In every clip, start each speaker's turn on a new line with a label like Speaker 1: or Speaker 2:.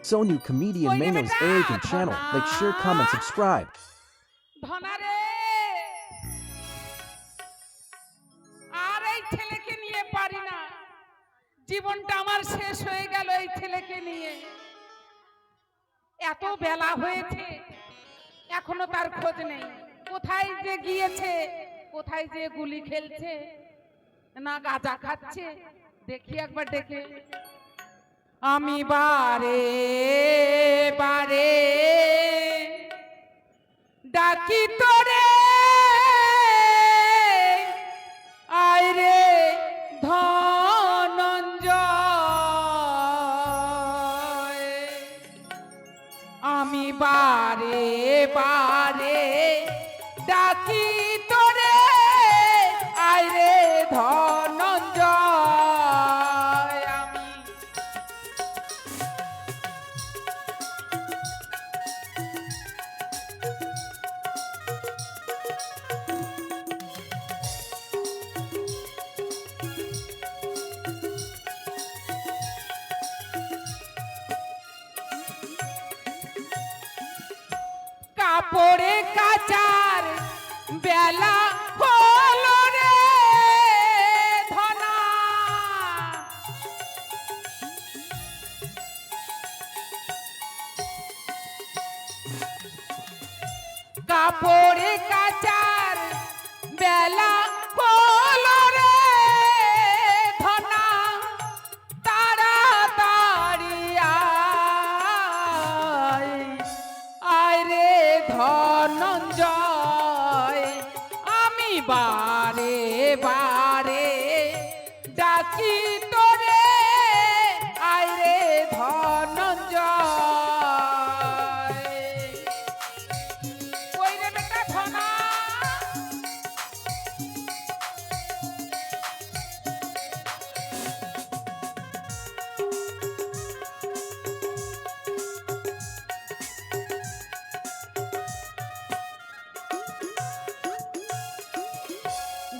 Speaker 1: So new comedian Mano's arrogant channel. Like, share, comment, subscribe.
Speaker 2: ধনারে আর এই ছেলেকে নিয়ে পারি না, জীবনটা আমার শেষ হয়ে গেল এই ছেলেকে নিয়ে। এত বেলা হয়েছে এখনো তার খোঁজ নেই, কোথায় যে গিয়েছে, কোথায় যে গুলি খেলছে না গাঁজা খাচ্ছে, দেখি একবার ডেকে। আমি বারে বারে ডাকি তোরে, আয় রে ধনঞ্জয়। আমি বারে বারে ডাকি তোরে, আয় রে ধনঞ্জয়। আমি কাপড়ে কাচার বেলা হলো রে ধনা, কাপড়ে কাচার বেলা হলো রে ধনা, তাড়াতাড়ি আয় রে ধনঞ্জয়। আমি বারে বারে ডাকি তোরে, আয় রে ধনঞ্জয়। কই রে বেটা ধনা,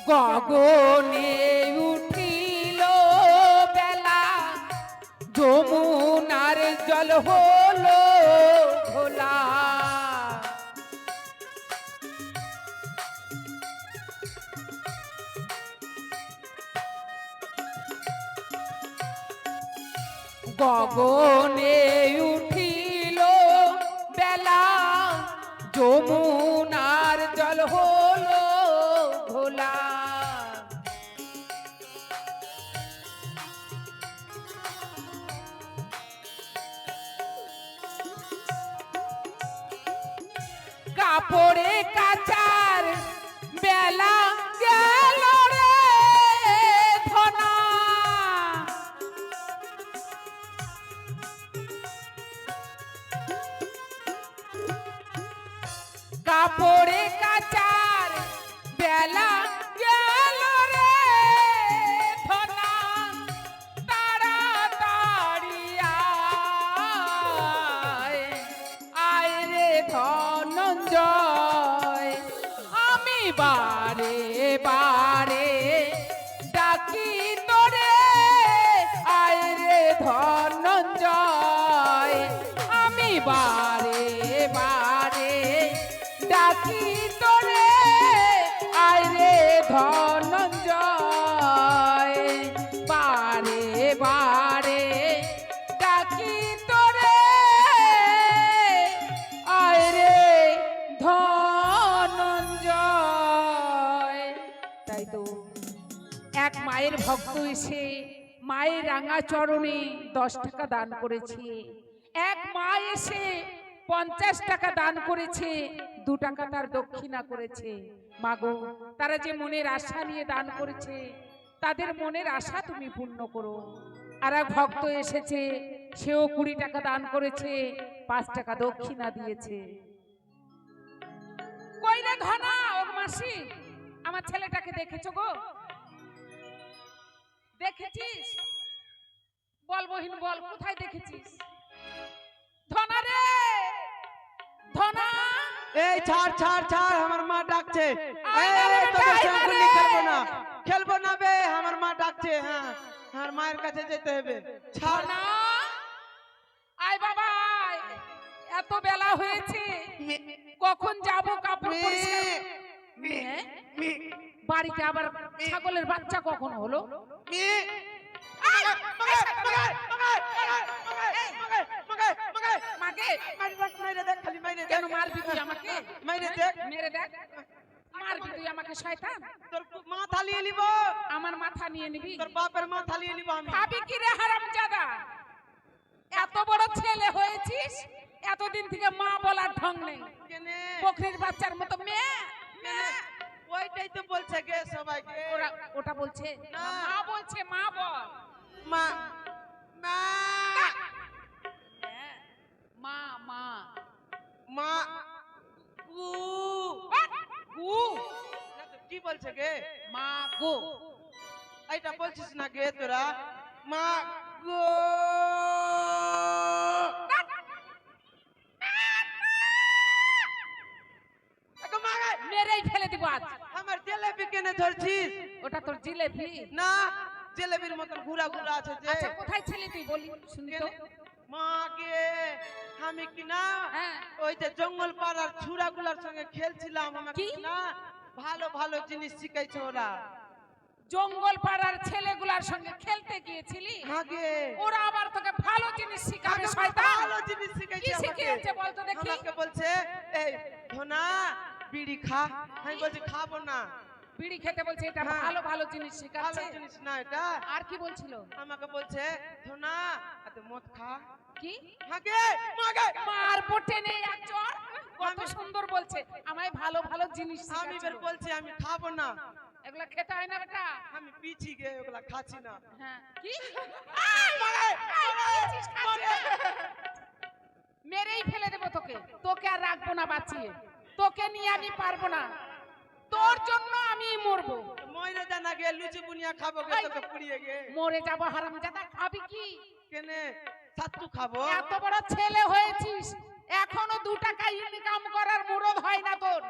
Speaker 2: গগনে উঠিল বেলা, যমুনার জল হলো ঘোলা। গগনে উঠিল বেলা, যমুনার জল হলো ঘোলা। কাপড়ে কাচার বেলা গেল রে ধনা, কাপড়ে কাচার বেলা গেল রে ধনা, তাড়াতাড়ি আয় রে ধনঞ্জয়। আমি বারে বারে ডাকি তোরে, আয় রে ধনঞ্জয়। আমি বারে বারে ডাকি তোরে, আয় রে ধনঞ্জয়। বারে বারে ডাকি তোরে, আয় রে ধনঞ্জয়। তাই তো এক মায়ের ভক্ত এসে মায়ের রাঙা চরণে 10 টাকা দান করেছে, এক মা এসে 50 টাকা দান করেছে, 2 টাকা তার দক্ষিণা করেছে। মাগো, তারা যে মনের আশা নিয়ে দান করেছে, তাদের মনের আশা তুমি পূর্ণ করো। আর এক ভক্ত এসেছে, সেও 20 টাকা দান করেছে, 5 টাকা দক্ষিণা দিয়েছে। কইলে ধনা, ও মাসি, আমার ছেলেটাকে দেখেছো গো? দেখেছিস? বল বহিন বল, কোথায় দেখেছিস? ধনা রে ধনা,
Speaker 3: এই ছাড় ছাড় ছাড়, আমার মা ডাকছে। এই তোদের সঙ্গে খেলবো না, খেলবো না বে, আমার মা ডাকছে। হ্যাঁ, আর মায়ের কাছে যেতে হবে। ছাড়
Speaker 2: না, আয় বাবা হয়েছে,
Speaker 3: মে-
Speaker 2: কখন যাব কাপড়
Speaker 3: মে-
Speaker 2: পরিষ্কার মেয়ে?
Speaker 3: মে-
Speaker 2: বাড়িতে আবার ছাগলের বাচ্চা কখন হলো?
Speaker 3: মে-
Speaker 2: এই,
Speaker 3: মাগে, মাগে, মাগে,
Speaker 2: এই,
Speaker 3: মাগে, মাগে, মাগে।
Speaker 2: মাকে
Speaker 3: মাইরে দেখ, মাইরে দেখ, খালি মাইরে
Speaker 2: কেন
Speaker 3: দেখ।
Speaker 2: মারবি তুই আমাকে?
Speaker 3: মাইরে
Speaker 2: হ্যাঁ?
Speaker 3: দেখ।
Speaker 2: মেরে দেখ, মারবি তুই আমাকে শয়তান?
Speaker 3: তোর মাথা লিয়ে নিব,
Speaker 2: আমার মাথা নিয়ে নিবি?
Speaker 3: তোর বাপের মাথা লিয়ে নিব আমি।
Speaker 2: খাবি কি রে হারামজাদা? এত বড় ছেলে হয়েছিস, এতদিন থেকে মা বলার ঢং নেই,
Speaker 3: কেনে?
Speaker 2: বকরির বাচ্চার মতো মেয়ে
Speaker 3: কেনে? ওইটাই তো বলছে গে সবাইকে।
Speaker 2: ওটা বলছে
Speaker 3: না।
Speaker 2: মা বলছে, মা বল।
Speaker 3: মা, মা,
Speaker 2: হ্যাঁ, মা মা
Speaker 3: মা, গু।
Speaker 2: গু,
Speaker 3: না তো কি বলছে গে?
Speaker 2: মা গো।
Speaker 3: এইটা বলছিস না গে তোরা? মা গো। এগো মাগে,
Speaker 2: মেরেই ফেলে দিব আজ।
Speaker 3: আমার জিলেবি কেনে ধরছিস?
Speaker 2: ওটা তোর জিলেবি?
Speaker 3: না, জিলেবির মতন ঘুরা ঘুরা আছে যে।
Speaker 2: আচ্ছা কোথায় ছিলি তুই বলি শুনি তো।
Speaker 3: মাগে, আমি কি না
Speaker 2: হ্যাঁ,
Speaker 3: ওই যে জঙ্গল পাড়ার ছুরাগুলার সঙ্গে খেলছিলাম, আমাকে
Speaker 2: কি?
Speaker 3: কি না ভালো ভালো জিনিস শিখাইছে ওরা।
Speaker 2: জঙ্গল পাড়ার ছেলেগুলার সঙ্গে খেলতে গিয়েছিলি,
Speaker 3: আগে
Speaker 2: ওরা আবার তোকে ভালো জিনিস শিখাবে
Speaker 3: আমাকে
Speaker 2: শয়তান?
Speaker 3: ভালো জিনিস
Speaker 2: কি
Speaker 3: শিখাইছে আমাকে।
Speaker 2: শিখিয়েছে বলতো দেখি?
Speaker 3: আমাকে বলছে এই ধনা বিড়ি খা। আমি বলছি খাবো না।
Speaker 2: বিড়ি খেতে বলছে, এটা
Speaker 3: হ্যাঁ।
Speaker 2: ভালো ভালো জিনিস
Speaker 3: ভালো
Speaker 2: শিখাচ্ছে।
Speaker 3: জিনিস না এটা।
Speaker 2: আর কি বলছিল?
Speaker 3: আমাকে বলছে ধনা এত মদ খা।
Speaker 2: কি
Speaker 3: আগে মাগে,
Speaker 2: মার পটে নেই এক চড়। কত
Speaker 3: আমি-
Speaker 2: সুন্দর বলছে, আমায় ভালো ভালো জিনিস
Speaker 3: আমি
Speaker 2: শিখাচ্ছিল।
Speaker 3: বের বলছি আমি খাবো না।
Speaker 2: এগুলা খেতে হয় না বেটা।
Speaker 3: আমি পিছি গে ওগুলা খাচ্ছি না।
Speaker 2: হ্যাঁ, কি
Speaker 3: মাগে,
Speaker 2: খেয়েছিস, খাচ্ছিস? মেরেই ফেলে দেবো তোকে, তোকে আর রাখবো না বাঁচিয়ে। তোকে নিয়ে আমি পারবো না, তোর জন্য আমি মরবো।
Speaker 3: মইরে জানা গে লুচি বুনিয়া খাবো গে
Speaker 2: এই।
Speaker 3: তোকে পুড়িয়ে গে।
Speaker 2: মরে যাবো হারামজাদা, খাবি কি?
Speaker 3: কেনে ছাতু খাবো?
Speaker 2: এত বড় ছেলে হয়েছিস, এখনো 2 টাকা ইনকাম করার মুরদ হয় না তোর।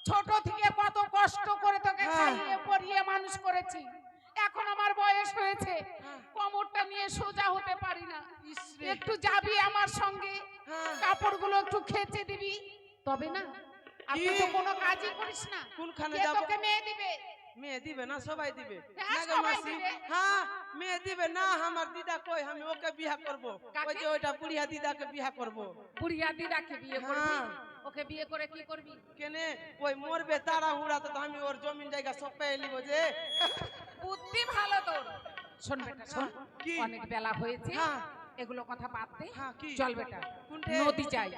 Speaker 2: ছোট থেকে কত কষ্ট করে তোকে
Speaker 3: হ্যাঁ।
Speaker 2: খাইয়ে পরিয়ে মানুষ করেছি, এখন আমার বয়স হয়েছে,
Speaker 3: হ্যাঁ।
Speaker 2: কোমরটা নিয়ে সোজা হতে পারি না।
Speaker 3: ইসরে।
Speaker 2: একটু যাবি আমার সঙ্গে,
Speaker 3: হ্যাঁ।
Speaker 2: কাপড়গুলো একটু খেচে দিবি, তবে না? আর তুই তো
Speaker 3: কি?
Speaker 2: কোনো কাজই করিস না,
Speaker 3: কোনখানে
Speaker 2: কে
Speaker 3: যাব?
Speaker 2: তোকে মেয়ে দিবে?
Speaker 3: মেয়ে দিবে না, সবাই দিবে।
Speaker 2: হ্যাঁ,
Speaker 3: না গো
Speaker 2: সবাই
Speaker 3: মাসি,
Speaker 2: দিবে।
Speaker 3: হ্যাঁ মেয়ে দিবে না। আমার দিদা কই আমি ওকে বিয়া করব।
Speaker 2: কাকে?
Speaker 3: ওই যে ওইটা বুড়িয়া দিদাকে বিয়া করব।
Speaker 2: বুড়িয়া দিদাকে বিয়ে করবি?
Speaker 3: হ্যাঁ।
Speaker 2: ওকে বিয়ে করে কি করবি?
Speaker 3: কেনে ওই মরবে তারা হুড়া তো আমি ওর জমিন জায়গা সব পেয়ে নিব যে।
Speaker 2: বুদ্ধি ভালো তোর। শোন বেটা শোন,
Speaker 3: কি?
Speaker 2: অনেক বেলা হয়েছে,
Speaker 3: হ্যাঁ।
Speaker 2: এগুলো কথা বাদ দে।
Speaker 3: হ্যাঁ, কি?
Speaker 2: চল বেটা,
Speaker 3: কোনটে?
Speaker 2: নদী যাই।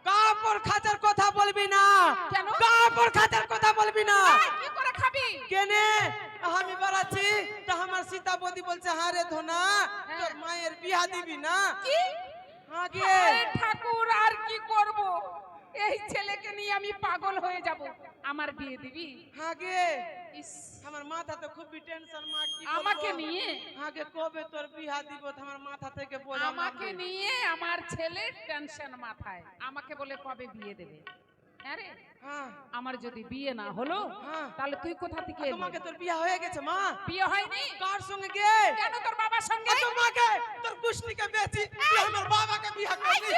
Speaker 3: কাপড় খাঁচার কথা বলবি না।
Speaker 2: কেন?
Speaker 3: কাপড় খাঁচার কথা বলবি না।
Speaker 2: এই, কি করে খাবি?
Speaker 3: কেনে আমি বাড়াচ্ছি তা আমার সীতাপতি বলছে হ্যাঁ রে ধনা তোর মায়ের বিয়া দিবি না।
Speaker 2: কি?
Speaker 3: আগে
Speaker 2: আরে ঠাকুর, আর কি করব? এই ছেলেকে নিয়ে আমি পাগল হয়ে যাব। আমার বিয়ে দিবি?
Speaker 3: আগে
Speaker 2: ইস,
Speaker 3: আমার মাথা তো খুব টেনশন মা কি করব?
Speaker 2: আমাকে নিয়ে?
Speaker 3: আগে কবে তোর বিয়া দিব তো আমার মাথা থেকে বোঝা
Speaker 2: আমাকে
Speaker 3: নামবে।
Speaker 2: নিয়ে আমার ছেলের টেনশন মাথায়, আমাকে বলে কবে বিয়ে দেবে? আরে
Speaker 3: হ্যাঁ
Speaker 2: আমার যদি বিয়ে না হলো,
Speaker 3: হ্যাঁ।
Speaker 2: তাহলে তুই কোথা থেকে এলি?
Speaker 3: তোমাকে তোর বিয়া হয়ে গেছে মা?
Speaker 2: বিয়ে হয়নি?
Speaker 3: কার সঙ্গে গে?
Speaker 2: কেন তোর বাবার সঙ্গে?
Speaker 3: তোমাকে তোর কুষ্টিকে বেচি তুই আমার বাবাকে বিয়া করবি?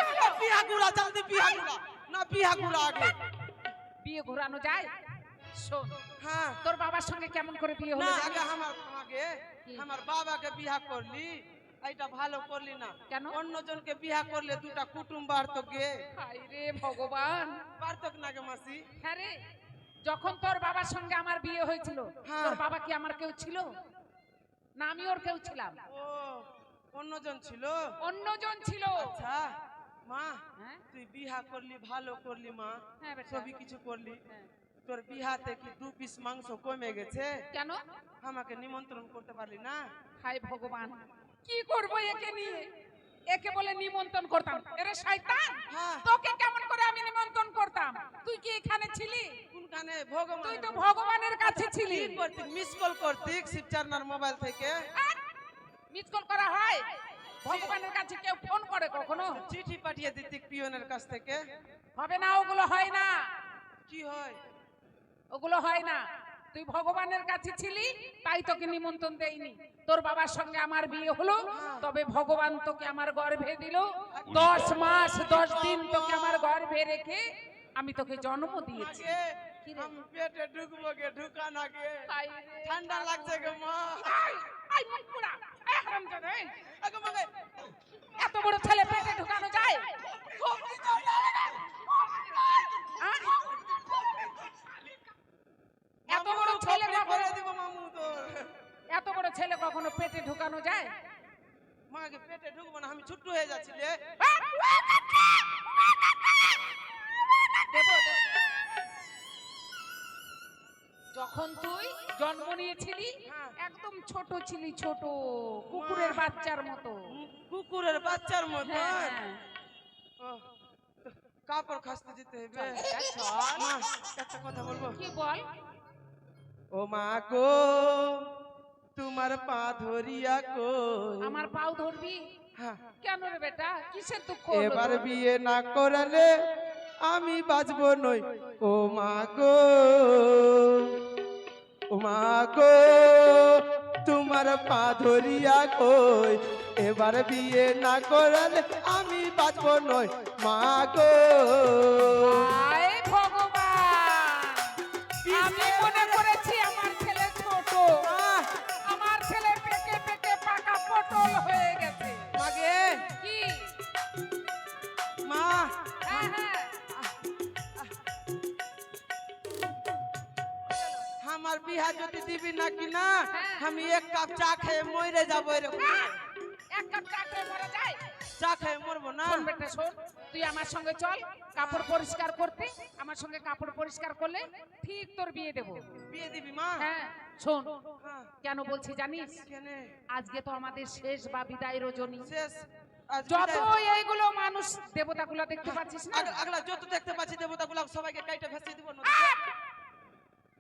Speaker 3: বিয়া গুড়া জলদি বিয়া গুড়া না, বিয়া গুড়া আগে।
Speaker 2: বিয়ে ঘোরানো যায়? শোন,
Speaker 3: হ্যাঁ
Speaker 2: তোর বাবার সঙ্গে কেমন করে বিয়ে
Speaker 3: না
Speaker 2: হলো
Speaker 3: আগে
Speaker 2: জানিস?
Speaker 3: আগে
Speaker 2: কি?
Speaker 3: আমার বাবাকে বিয়া করলি, এইটা ভালো করলি না।
Speaker 2: কেন?
Speaker 3: অন্য জনকে বিয়া করলে দুটা কুটুম বাড়তো গে।
Speaker 2: হায় রে ভগবান।
Speaker 3: বাড়তো না গে মাসি?
Speaker 2: হ্যাঁ রে, যখন তোর বাবার সঙ্গে আমার বিয়ে হয়েছিল,
Speaker 3: হ্যাঁ।
Speaker 2: তোর বাবা কি আমার কেউ ছিল না? আমি ওর কেউ ছিলাম?
Speaker 3: ও অন্যজন ছিল।
Speaker 2: অন্যজন ছিল।
Speaker 3: আচ্ছা মা
Speaker 2: হ্যাঁ?
Speaker 3: তুই বিয়া করলি, ভালো করলি মা,
Speaker 2: হ্যাঁ বেটা।
Speaker 3: সবই কিছু করলি।
Speaker 2: হ্যাঁ।
Speaker 3: তোর বিহাতে কি 2 পিস মাংস কমে গেছে?
Speaker 2: কেন?
Speaker 3: আমাকে নিমন্ত্রণ করতে পারলি না?
Speaker 2: হায় ভগবান, কি করব একে নিয়ে? একে বলে নিমন্ত্রণ করতাম, এরে শয়তান,
Speaker 3: হ্যাঁ।
Speaker 2: তোকে কেমন করে আমি নিমন্ত্রণ করতাম? তুই কি এখানে ছিলি?
Speaker 3: কোনখানে ভগবান?
Speaker 2: তুই তো ভগবানের কাছে ছিলি।
Speaker 3: কি করতিক? মিস কল করতিক শিবচারনার মোবাইল থেকে।
Speaker 2: মিস কল করা হয়? ভগবানের কাছে কেউ ফোন করে কখনো?
Speaker 3: চিঠি পাঠিয়ে দিতিক পিয়নের কাছ থেকে।
Speaker 2: হবে না, ওগুলো হয় না,
Speaker 3: কি হয়?
Speaker 2: ওগুলো হয় না। তুই ভগবানের কাছে ছিলি তাই তোকে নিমন্ত্রণ দেইনি। তোর বাবার সঙ্গে আমার বিয়ে হলো, তবে ভগবান তোকে আমার গর্ভে দিল। 10 মাস 10 দিন তোকে আমার গর্ভে রেখে আমি তোকে জন্ম দিয়েছি।
Speaker 3: আগে আমি পেটে ঢুকবো গে, ঢুকা না গে,
Speaker 2: তাই রে।
Speaker 3: ঠান্ডা লাগছে গে মা।
Speaker 2: আই মুখ পোড়া, এই হারামজাদা, এই।
Speaker 3: আগে মাগে
Speaker 2: এত বড় ছেলে পেটে ঢুকানো যায়? আহ? এত বড় ছেলে
Speaker 3: করে
Speaker 2: কখনো
Speaker 3: দিব মামু তোর।
Speaker 2: এত বড় ছেলে কখনো পেটে ঢুকানো যায়?
Speaker 3: মাকে পেটে ঢুকবো না, আমি ছোট্ট হয়ে যাচ্ছি রে।
Speaker 2: দেবো, দেবো। যখন তুই জন্ম নিয়েছিলি একদম ছোট ছিলি, ছোট কুকুরের বাচ্চার মতো।
Speaker 3: কুকুরের বাচ্চার মতো।
Speaker 2: হ্যাঁ,
Speaker 3: ও, তো কাপড় খাসতে দিতে হবে।
Speaker 2: চল।
Speaker 3: মা, একটা কথা বলবো?
Speaker 2: কি বল?
Speaker 3: ও মা গো, তোমার পা ধরিয়া কই।
Speaker 2: আমার পাও ধরবি?
Speaker 3: হ্যাঁ,
Speaker 2: কেন রে বেটা, কিসের দুঃখ হলো
Speaker 3: এবার
Speaker 2: তোর?
Speaker 3: বিয়ে না করালে আমি বাঁচবো নই। ও মা গো, ও মা গো, তোমার পা ধরিয়া কই। এবার বিয়ে না করালে আমি বাঁচবো নই। মা গো,
Speaker 2: আয় ভগবান, আমি মনে করেছি আমার ছেলে ছোট, আমার ছেলে পেকে পেকে পাকা পটল হয়ে গেছে।
Speaker 3: মাগে
Speaker 2: কি?
Speaker 3: মা,
Speaker 2: হ্যাঁ, হ্যাঁ।
Speaker 3: আমার বিহা যদি দিবি নাকি না,
Speaker 2: হ্যাঁ।
Speaker 3: আমি এক কাপ চা খেয়ে মরে যাবো। এরকম
Speaker 2: এক কাপ চা খেয়ে মরা যায়?
Speaker 3: চা খেয়ে মরবো না।
Speaker 2: শোন বেটা, শোন, তুই আমার সঙ্গে চল কাপড় পরিষ্কার করতে। আমার সঙ্গে কাপড় পরিষ্কার করলে ঠিক তোর বিয়ে দেবো।
Speaker 3: বিয়ে দিবি মা?
Speaker 2: হ্যাঁ, শোন,
Speaker 3: হ্যাঁ,
Speaker 2: কেন বলছি জানিস?
Speaker 3: কেনে?
Speaker 2: আজকে তো আমাদের শেষ বা বিদায় রজনী।
Speaker 3: শেষ। আজ
Speaker 2: যত
Speaker 3: বিদায়।
Speaker 2: এইগুলো মানুষ দেবতাগুলো দেখতে পাচ্ছিস না,
Speaker 3: আগলা যত দেখতে পাচ্ছি দেবতাগুলো সবাইকে কাইটা ভেসে দিব না।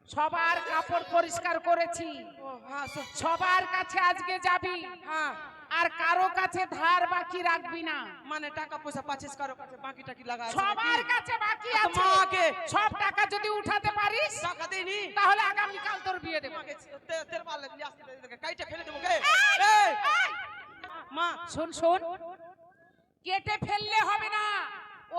Speaker 2: সবার কাপড় পরিষ্কার করেছি।
Speaker 3: ও হ্যাঁ,
Speaker 2: সবার কাছে আজকে যাবি,
Speaker 3: হ্যাঁ,
Speaker 2: আর কারো কাছে ধার বাকি রাখবি না।
Speaker 3: মানে টাকা পয়সা পাচ্ছিস কারো কাছে, বাকি টাকি লাগা আছে
Speaker 2: সবার
Speaker 3: নাকি?
Speaker 2: কাছে বাকি
Speaker 3: তো
Speaker 2: আছে।
Speaker 3: মাকে
Speaker 2: সব টাকা যদি উঠাতে পারিস
Speaker 3: টাকা দেইনি।
Speaker 2: তাহলে আগামীকাল তোর বিয়ে দেবো।
Speaker 3: মাকে তেল পারলে দিয়ে আসতে দে, কাইটা ফেলে দেবো গে। এই মা,
Speaker 2: শোন শোন, কেটে ফেললে হবে না,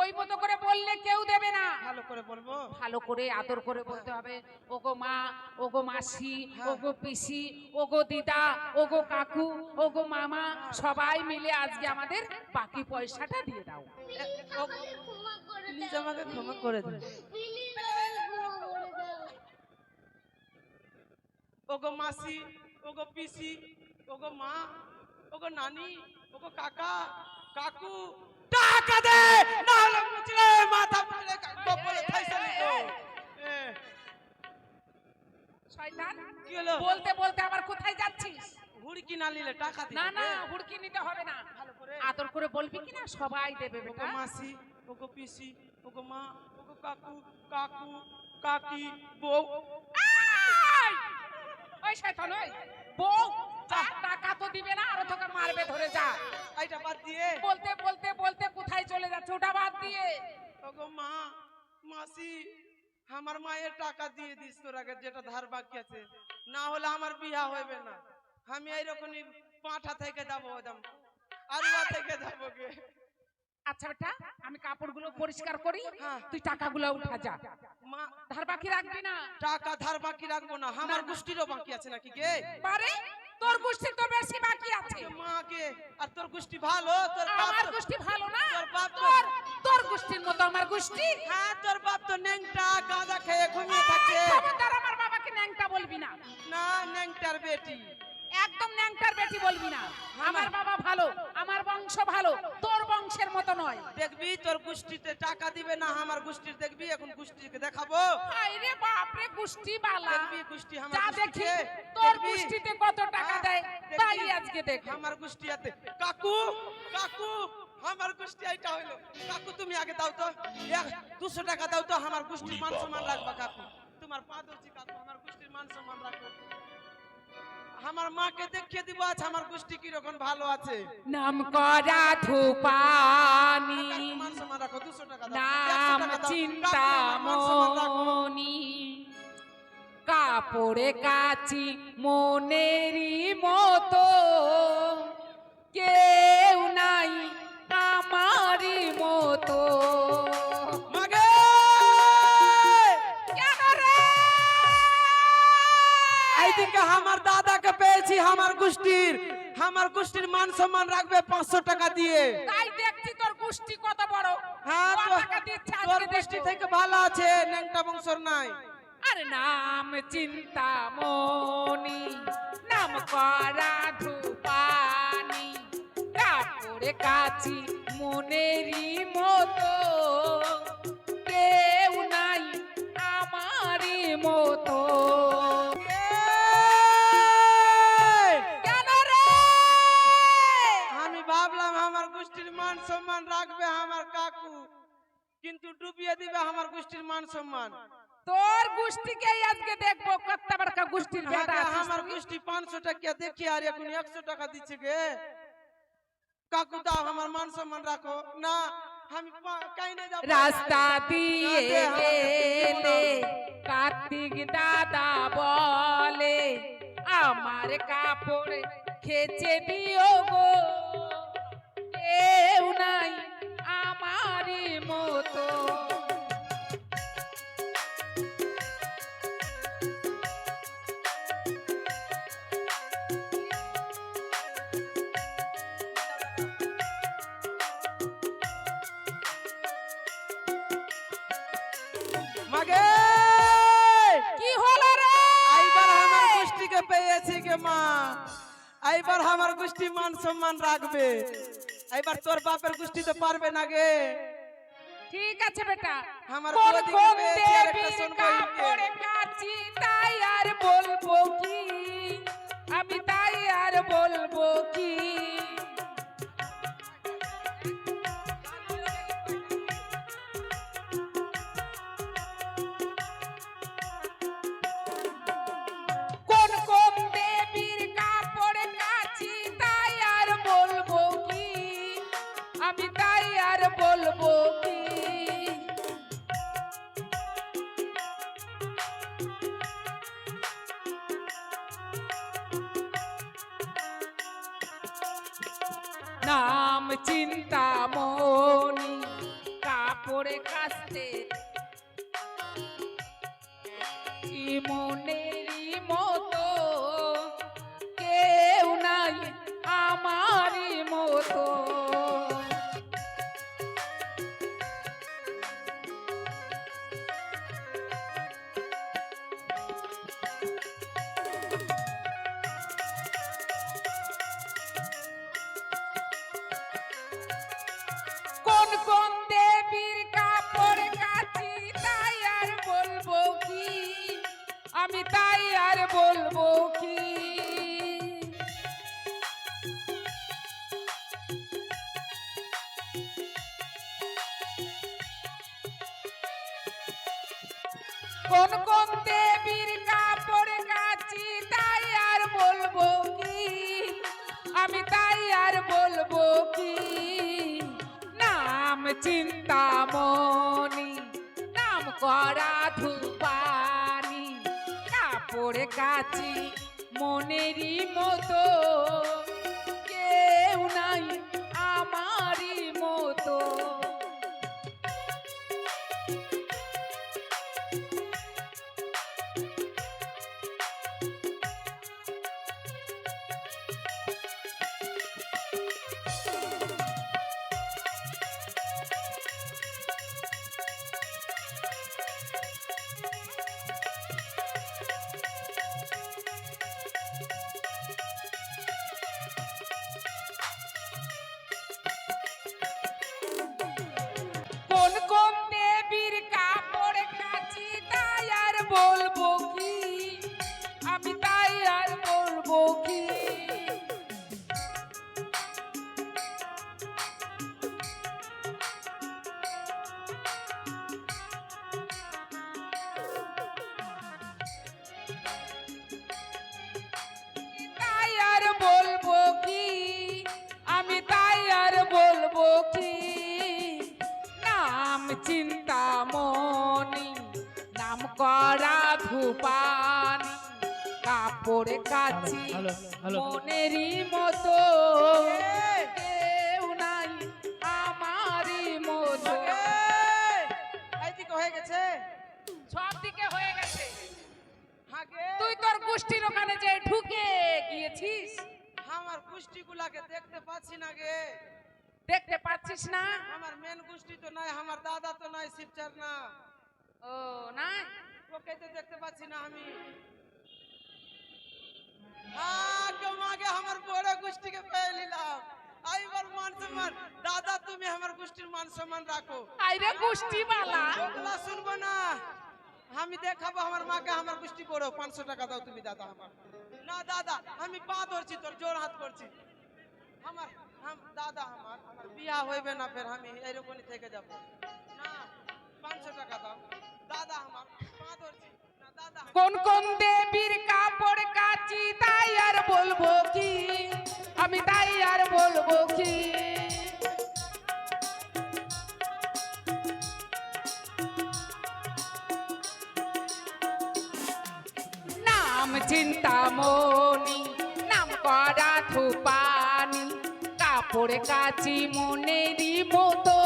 Speaker 2: ওই মতো করে বললে কেউ দেবে না।
Speaker 3: ভালো করে বলবো।
Speaker 2: ভালো করে আদর করে বলতে হবে, ওগো মা, ওগো মাসি, ওগো পিসি, ওগো দিদা, ওগো কাকু, ওগো মামা, সবাই মিলে আজকে আমাদের বাকি পয়সাটা দিয়ে দাও।
Speaker 3: প্লিজ আমাকে ক্ষমা করে দে। ওগো মাসি, ওগো পিসি, ওগো মা, ওগো নানি, ওগো কাকা, কাকু, টাকা দে, না হলে মুচড়ে মাথা মুচড়ে কপালে ঠাইসা নিতো।
Speaker 2: শয়তান,
Speaker 3: কি হলো?
Speaker 2: বলতে বলতে আবার কোথায় যাচ্ছিস?
Speaker 3: হুড়ি কিনা নিলে টাকা দিবি?
Speaker 2: না না, হুড়কি নিতে হবে না,
Speaker 3: ভালো করে।
Speaker 2: আদর করে বলবি কিনা সবাই দেবে
Speaker 3: ওগো
Speaker 2: বেটা।
Speaker 3: মাসি, ওগো পিসি, ওগো মা, ওগো কাকু, কাকু, কাকি, বউ।
Speaker 2: এই! ওই শয়তান, ওই বউ, টাকা তো দিবে না, আরো তোকে মারবে, ধরে যা।
Speaker 3: এইটা বাদ দিয়ে
Speaker 2: বলতে বলতে বলতে কোথায় চলে যাচ্ছে ওটা বাদ দিয়ে।
Speaker 3: ওগো মা, মাসি, আমার মায়ের টাকা দিয়ে দিস তোর আগে, যেটা ধার বাকি আছে, না হলে আমার বিয়া হইবে না। আমি এইরকমই পাঁঠা থেকে যাবো, একদম আলুয়া থেকে যাবো গে।
Speaker 2: আচ্ছা বেটা, আমি কাপড়গুলো পরিষ্কার করি,
Speaker 3: হ্যাঁ।
Speaker 2: তুই টাকাগুলো উঠা যা।
Speaker 3: মা,
Speaker 2: ধার বাকি রাখবি না।
Speaker 3: টাকা ধার বাকি রাখবো না, আমার
Speaker 2: না।
Speaker 3: গোষ্ঠীরও বাকি আছে নাকি গে?
Speaker 2: পারে, তোর গোষ্ঠীর তো বেশি বাকি আছে।
Speaker 3: মাকে, আর তোর গোষ্ঠী ভালো, তোর বাপ
Speaker 2: আমার
Speaker 3: তো-
Speaker 2: গোষ্ঠী ভালো না,
Speaker 3: তোর বাপ তো-
Speaker 2: তোর তোর গোষ্ঠীর মতো আমার গোষ্ঠী।
Speaker 3: হ্যাঁ, তোর বাপ তো নেংটা গাঁজা খেয়ে ঘুমিয়ে থাকে।
Speaker 2: খবরদার আমার বাবাকে ন্যাংটা বলবি না,
Speaker 3: না, নেংটার বেটি।
Speaker 2: একদম ন্যাংটার বেটি বলবি না। আমার বাবা ভালো, আমার বংশ ভালো, তোর বংশের মতো নয়।
Speaker 3: দেখবি তোর গোষ্ঠীতে টাকা দিবে না, আমার গোষ্ঠীর দেখবি, এখন গোষ্ঠীকে দেখাবো।
Speaker 2: আরে বাপ রে, গোষ্ঠী বালা।
Speaker 3: দেখবি গোষ্ঠী আমার
Speaker 2: যা দেখি
Speaker 3: গোষ্ঠীতে,
Speaker 2: তোর
Speaker 3: দেখবি?
Speaker 2: গোষ্ঠীতে কত টাকা
Speaker 3: হ্যাঁ,
Speaker 2: দেয়
Speaker 3: দেখবি?
Speaker 2: তাই আজকে দেখ।
Speaker 3: আমার গোষ্ঠী আছে। কাকু, কাকু, আমার গোষ্ঠী এইটা হইলো। কাকু তুমি আগে দাও তো, 200 টাকা দাও তো, আমার গোষ্ঠীর মান সম্মান রাখবা কাকু। তোমার পা ধরছি কাকু, আমার গোষ্ঠীর মান সম্মান রাখো। আমার মাকে দেখিয়ে দিব আজ আমার গোষ্ঠী কিরকম ভালো আছে।
Speaker 2: নাম করা ধূপানি,
Speaker 3: কাকু মান সম্মান রাখো, 200 টাকা দাও, 100
Speaker 2: নাম
Speaker 3: টাকা দাও। কাকু,
Speaker 2: চিন্তা
Speaker 3: আমার মান সম্মান রাখো।
Speaker 2: মনি, কাপ কাপড়ে কাচি মনেরই মতো কেউ নাই আমারই মতো।
Speaker 3: মাগে
Speaker 2: কেন রে?
Speaker 3: এইদিকে আমার দাদাকে পেয়েছি, আমার গোষ্ঠীর মান সম্মান রাখবে 500 টাকা দিয়ে।
Speaker 2: তাই দেখছি তোর গোষ্ঠী কত বড়।
Speaker 3: হ্যাঁ,
Speaker 2: কত টাকা দিচ্ছে
Speaker 3: তোর
Speaker 2: আজকে
Speaker 3: গোষ্ঠী
Speaker 2: দেখবো।
Speaker 3: থেকে ভালো আছে, ন্যাংটা বংশর নাই।
Speaker 2: আরে নাম চিন্তামণি, নাম করা ধূপানি, কাপড়ে কাচি মনেরই মতো কেউ নাই আমারই মতো। কেন রে?
Speaker 3: আমি ভাবলাম আমার গোষ্ঠীর মান সম্মান রাখবে আমার কাকু, কিন্তু ডুবিয়ে দিবে আমার গোষ্ঠীর মান সম্মান।
Speaker 2: তোর গোষ্ঠীকে আজকে দেখবো কত বড় গোষ্ঠীর বেটা
Speaker 3: আগে
Speaker 2: আছিস
Speaker 3: আমার
Speaker 2: তুই।
Speaker 3: গোষ্ঠী 500 টাকা দেখি আর এখন 100 টাকা দিচ্ছে গে। কাকু দাও আমার মান সম্মান রাখো না, আমি কাই না যাব।
Speaker 2: রাস্তা দিয়ে
Speaker 3: না দে, আমাকে দিব না।
Speaker 2: গেলে কার্তিক দাদা বলে আমার কাপড় খেচে দিও গো, কেউ নাই আমারই মতো।
Speaker 3: মাগে
Speaker 2: কি হলো রে?
Speaker 3: এইবার আমার গোষ্ঠীকে পেয়েছি গে মা, এইবার আমার গোষ্ঠী মান সম্মান রাখবে। এইবার তোর বাপের গোষ্ঠী তো পারবে না গে।
Speaker 2: ঠিক আছে বেটা,
Speaker 3: আমার
Speaker 2: কোন
Speaker 3: বৌদিকে
Speaker 2: কোন
Speaker 3: পেয়েছি আর একটা
Speaker 2: দেবীর
Speaker 3: শুনবো
Speaker 2: কাপড়ে কাচি তাই আর বলবো কি, আমি তাই আর বলবো কি। কোন কোন দেবীর কাপড়ে কাচি তাই আর বলবো কি, আমি তাই আর বলবো কি। নাম চিন্তামণি, কাপড়ে কাচতে মনেরই মতো কেউ নাই আমারই মতো। কোন কোন দেবীর কাপড় কাচি তাই আর বলবো কি, আমি তাই আর বলবো কি। কোন কোন দেবীর কাপড় কাচি তাই আর বলবো কি, আমি তাই আর বলবো কি। নাম চিন্তামণি, নাম করা ধূপানি, কাপড়ে কাচি মনেরই মতো কেউ নাই আমারই মতো। কোন কোন দেবীর কাপড় কাচি তাই আর বলবো কি, আমি তাই আর বলবো কি। তাই আর বলবো কি, আমি তাই আর বলবো কি। নাম চিন্তামণি, নাম করা ধূপানি, কাপড় কাচি মনেরই মতো কেউ নাই আমারই মতো।
Speaker 3: এইদিকে হয়ে গেছে,
Speaker 2: সব দিকে হয়ে গেছে।
Speaker 3: হাগে
Speaker 2: তুই তোর গোষ্ঠীর ওখানে যে ঢুকে গিয়েছিস,
Speaker 3: আমার গোষ্ঠীগুলাকে দেখতে পাচ্ছি না গে।
Speaker 2: দেখতে পাচ্ছিস না?
Speaker 3: আমার মেন গোষ্ঠী তো নাই, আমার দাদা তো নাই, শিবচার না।
Speaker 2: ও না,
Speaker 3: ওকে তো দেখতে পাচ্ছি না আমি। আগে মাগে আমার বড় গোষ্ঠীকে পেয়ে নিলাম। এইবার মান সম্মান, দাদা তুমি আমার গোষ্ঠীর মান সম্মান রাখো।
Speaker 2: আইরে গোষ্ঠী বালা,
Speaker 3: ওগুলা শুনবো না। আমি দেখাবো আমার মাকে আমার গোষ্ঠী বড়। 500 টাকা দাও তুমি দাদা আমার। না দাদা আমি পা ধরছি, তোর জোর হাত করছি। আমার দাদা আমার বিয়া হইবে না, ফের আমি এইরকমই থেকে যাব না। 500 টাকা দাও দাদা, আমার পা ধরছি না দাদা।
Speaker 2: কোন কোন দেবীর কাপড় কাচি তাই আর বলবো কি, আমি তাই আর বলবো কি। নাম চিন্তামণি, নাম করা ধূপানি, কাপড় কাচি মনেরই মতো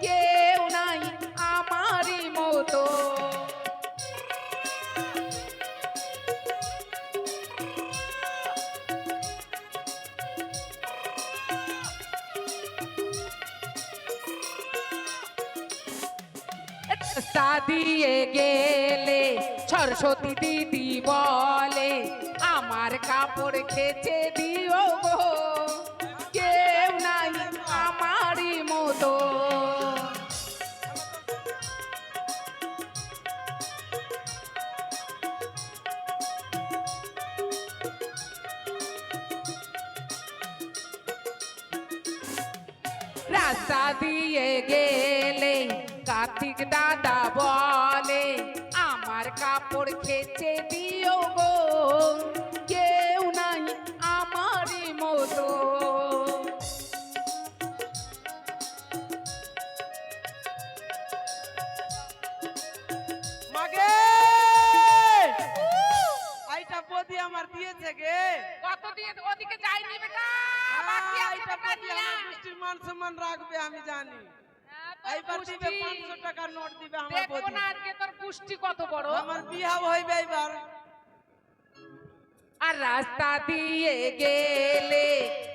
Speaker 2: কেউ নাই আমারই মতো। দিয়ে গেলে সরস্বতী দিদি বলে আমার কাপড় খেচে দিও গো, কেউ নাই আমারই মতো। রাস্তা দিয়ে গেলে কার্তিক দাদা বলে আমার কাপড় খেচে দিও গো, কেউ নাই আমারই মতো।
Speaker 3: মাগে আইটা বদি আমার দিয়েছে গে।
Speaker 2: কত দিয়ে ওদিকে যাইনি বেটা, বাকি আছে
Speaker 3: আইটা
Speaker 2: বেটা
Speaker 3: বদি
Speaker 2: নিয়া।
Speaker 3: আমার গোষ্ঠীর মান সম্মান রাখবে আমি জানি। এইবার দিবে 500 টাকার নোট দিবে আমার
Speaker 2: দেখবো
Speaker 3: বদি।
Speaker 2: না আজকে তোর পুষ্টি কত বড়।
Speaker 3: আমার বিয়া হইবে এইবার।
Speaker 2: আর রাস্তা দিয়ে গেলে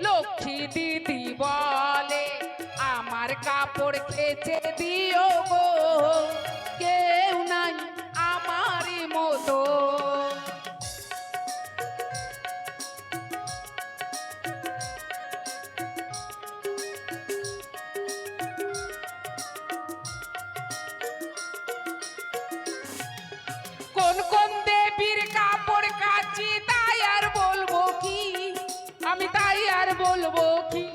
Speaker 2: লক্ষ্মী দিদি বলে আমার কাপড় খেচে দিও গো, কেউ নাই আমারই মতো। কোন কোন দেবীর কাপড় কাচি তাই আর বলবো কি, আমি তাই আর বলবো কি।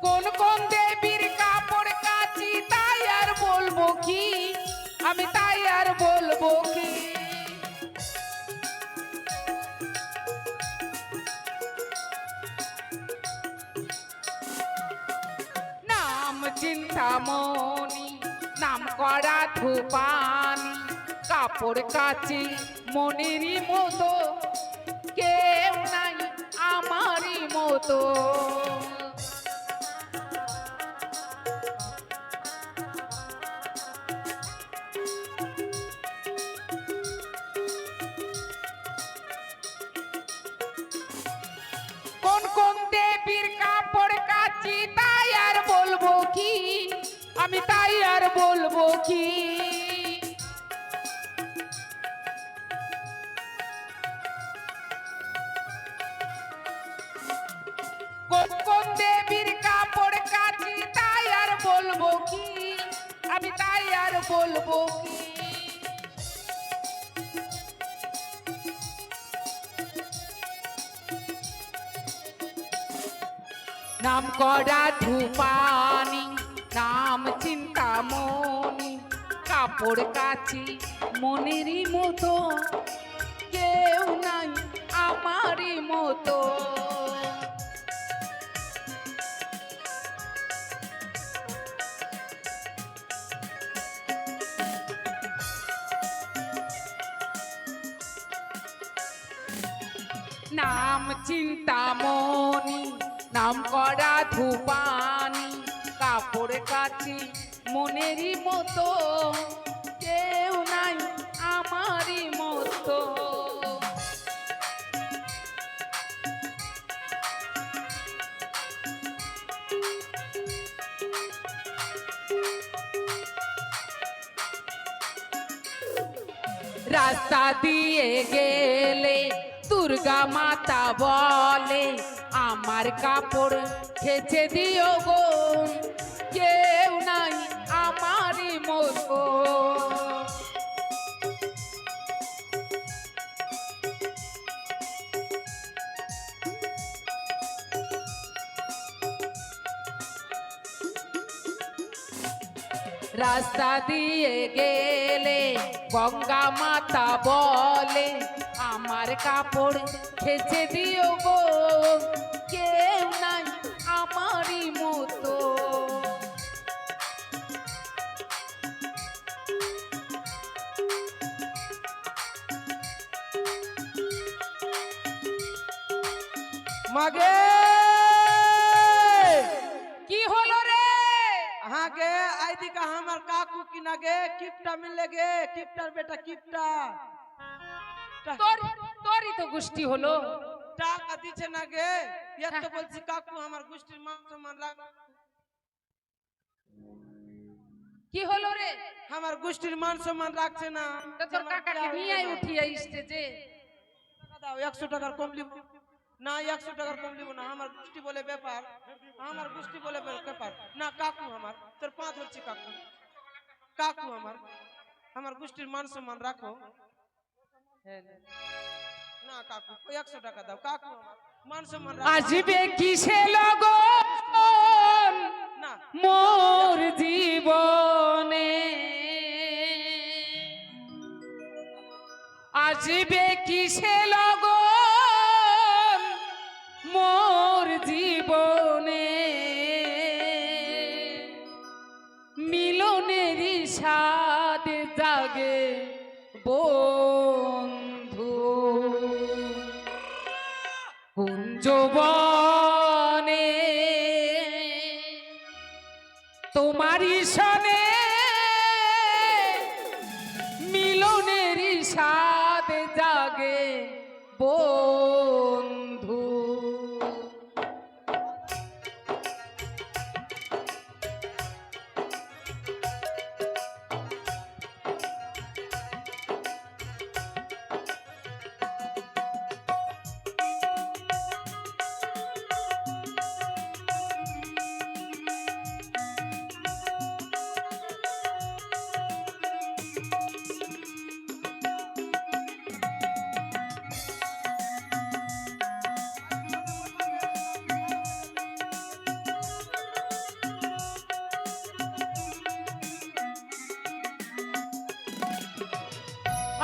Speaker 2: কোন কোন দেবীর কাপড় কাচি তাই আর বলবো কি, আমি তাই আর বলবো কি। নাম চিন্তামণি, নাম করা ধূপানি, কাপড় কাচি মনেরই মতো কেউ নাই আমারই মতো। কোন কোন দেবীর কাপড় কাচি তাই আর বলবো কি, আমি তাই আর বলবো কি। কোন কোন দেবীর কাপড় কাচি তাই আর বলবো কি, আমি তাই আর বলবো কি। নাম করা ধূপানি, নাম চিন্তামণি, কাপড় কাচি মনেরই মতো কেউ নাই আমারই মতো। নাম চিন্তামণি নাম করা ধূপানি কাপড় কাচি মনেরই মতো কেউ নাই আমারই মতো রাস্তা দিয়ে গেলে দুর্গা মাতা বলে আমার কাপড় খেচে দিও গো কেউ নাই আমারই মতো রাস্তা দিয়ে গেলে গঙ্গা মাতা বলে আমার কাপড় খেচে দিও গো কেউ নাই আমারই মতো
Speaker 3: মাগে
Speaker 2: কি হলো রে
Speaker 3: हाँ गे आई दिखा हमार काकू की ना गे किप्टा मिले गे किप्टार बेटा किप्टा
Speaker 2: তোরই তো গোষ্ঠী হলো
Speaker 3: টাকা দিছে না গে এত তো বলছি কাকু আমার গোষ্ঠীর মান সম্মান রাখ
Speaker 2: কি হলো রে
Speaker 3: আমার গোষ্ঠীর মান সম্মান রাখছে না
Speaker 2: তো তোর কাকাকে নিয়ে আই উঠিয়ে স্টেজে
Speaker 3: টাকা দাও 100 টাকার কম লিব না 100 টাকার কম লিব না আমার গোষ্ঠী বলে ব্যাপার আমার গোষ্ঠী বলে ব্যাপার না কাকু আমার তোর পা ধরছি কাকু কাকু আমার গোষ্ঠীর মান সম্মান রাখো না কাকু 100 টাকা দাও কাকু আমার মান সম্মান রাখো
Speaker 2: আসবে কিসে লগন
Speaker 3: না
Speaker 2: মোর জীবনে আসবে কিসে লগন মোর জীবনে মিলনেরই স্বাদ জাগে বন্ধু কুঞ্জবনে তোমারই সনে মিলনেরই স্বাদ জাগে বন্ধু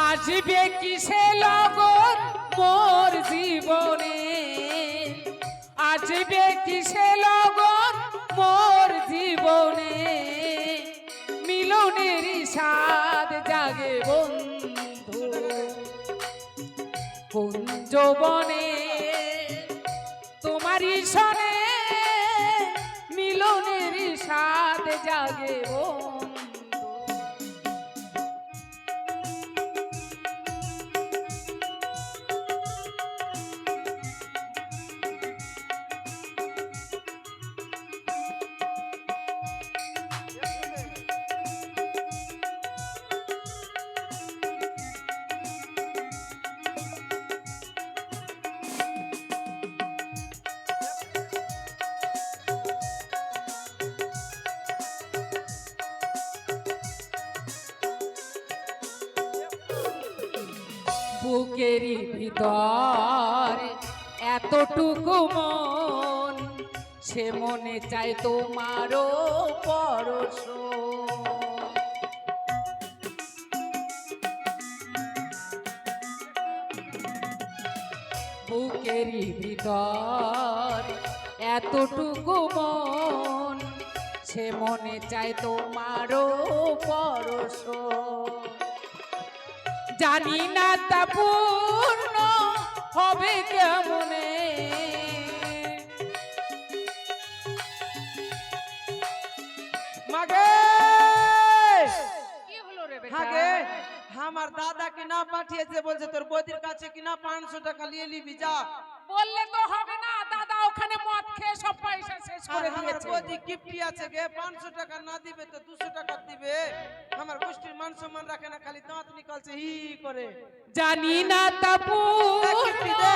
Speaker 2: আসবে কিসে লগন মোর জীবনে আসবে কিসে লগন মোর জীবনে মিলনের স্বাদ জাগে বন্ধু কুঞ্জবনে তোমারই সনে মিলনের স্বাদ জাগে বন্ধু বুকেরই ভিতর এতটুকু মন সে মনে চায় তোমারও পরশ বুকেরই ভিতর এতটুকু মন সে মনে চায় তোমারও পরশ জানি না তা পূর্ণ হবে কেমন
Speaker 3: পাঠিয়েছে বলছে তোর বৌদির কাছে কিনা 500 টাকা নিয়ে নিবি যা।
Speaker 2: বললে তো হবে না, দাদা ওখানে মদ খেয়ে সব পয়সা শেষ
Speaker 3: আর
Speaker 2: করে
Speaker 3: আমার
Speaker 2: দিয়েছে।
Speaker 3: বৌদি কিপটি আছে গে, 500 টাকা না দিবে তো 200 টাকা দিবে। আমার গোষ্ঠীর মান সম্মান রাখে না, খালি দাঁত নিকালছে হি করে।
Speaker 2: জানি না তাপু
Speaker 3: কিপটি দে,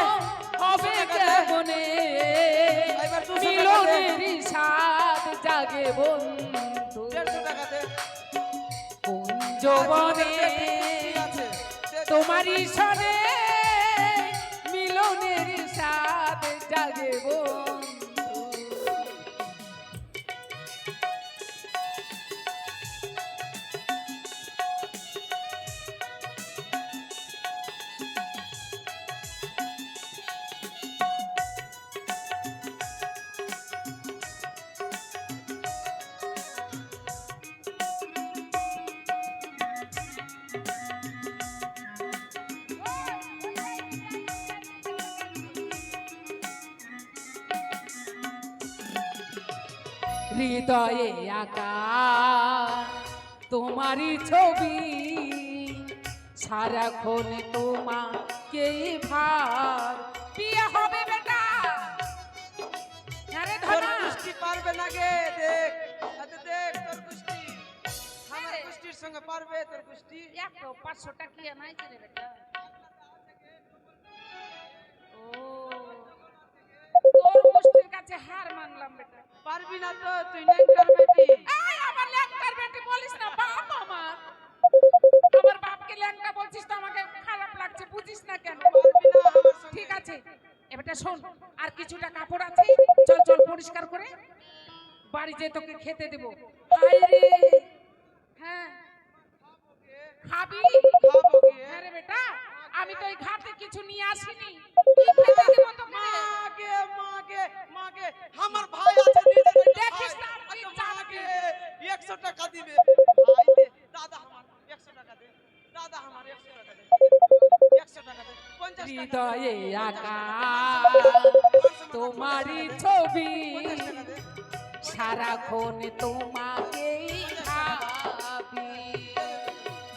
Speaker 2: হবে
Speaker 3: 200 টাকা দে।
Speaker 2: কেমনে
Speaker 3: এবার 200 টাকা দে।
Speaker 2: মিলনের স্বাদ জাগে বন্ধু
Speaker 3: 150 টাকা দে।
Speaker 2: কুঞ্জবনে
Speaker 3: ঠিক আছে, দে,
Speaker 2: তোমারই সনে মিলনের স্বাদ জাগে বন্ধু। হৃদয়ে আঁকা তোমারই ছবি, সারাক্ষণ তোমাকে ভাব। বিয়ে হবে বেটা। আরে
Speaker 3: তোর
Speaker 2: ধনা
Speaker 3: গোষ্ঠী পারবে না গে, দেখ আচ্ছা দেখ তোর গোষ্ঠী আমার গোষ্ঠীর সঙ্গে পারবে তোর গোষ্ঠী।
Speaker 2: 500 টাকা নাই রে বেটা। ও তোর গোষ্ঠীর কাছে হার মানলাম বেটা।
Speaker 3: পারবি না তো তুই ন্যাংটার বেটি।
Speaker 2: এই আমার ল্যাংটার বেটি বলিস না, বাপ আমার। আমার বাপকে ল্যাংটা বলছিস তো আমাকে খারাপ লাগছে, বুঝিস না কেন?
Speaker 3: পারবি না আমার সঙ্গে।
Speaker 2: ঠিক আছে এবারটা শোন, আর কিছুটা কাপড় আছে, চল চল পরিষ্কার করে বাড়ি যেয়ে তোকে খেতে দেব। হায় রে, হ্যাঁ খাবি?
Speaker 3: খাবো গে।
Speaker 2: হ্যাঁ রে বেটা, আমি তো এই ঘাটে কিছু নিয়ে আসিনি, কি খেতে দেব তোকে?
Speaker 3: মাগে মাগে মাগে আমার ভাই আছে নিজের একটা
Speaker 2: দেখিস
Speaker 3: ভাই।
Speaker 2: না, তুই
Speaker 3: আচ্ছা,
Speaker 2: চালাবি।
Speaker 3: মাগে 100 টাকা দিবে ভাই দে, দাদা আমার 100 টাকা দে, দাদা আমার 100 টাকা দে, 100 টাকা দে, 50 টাকা দে।
Speaker 2: হৃদয়ে আঁকা তোমারই
Speaker 3: 50
Speaker 2: ছবি,
Speaker 3: টাকা দে।
Speaker 2: সারাক্ষণ তোমাকেই ভাবি।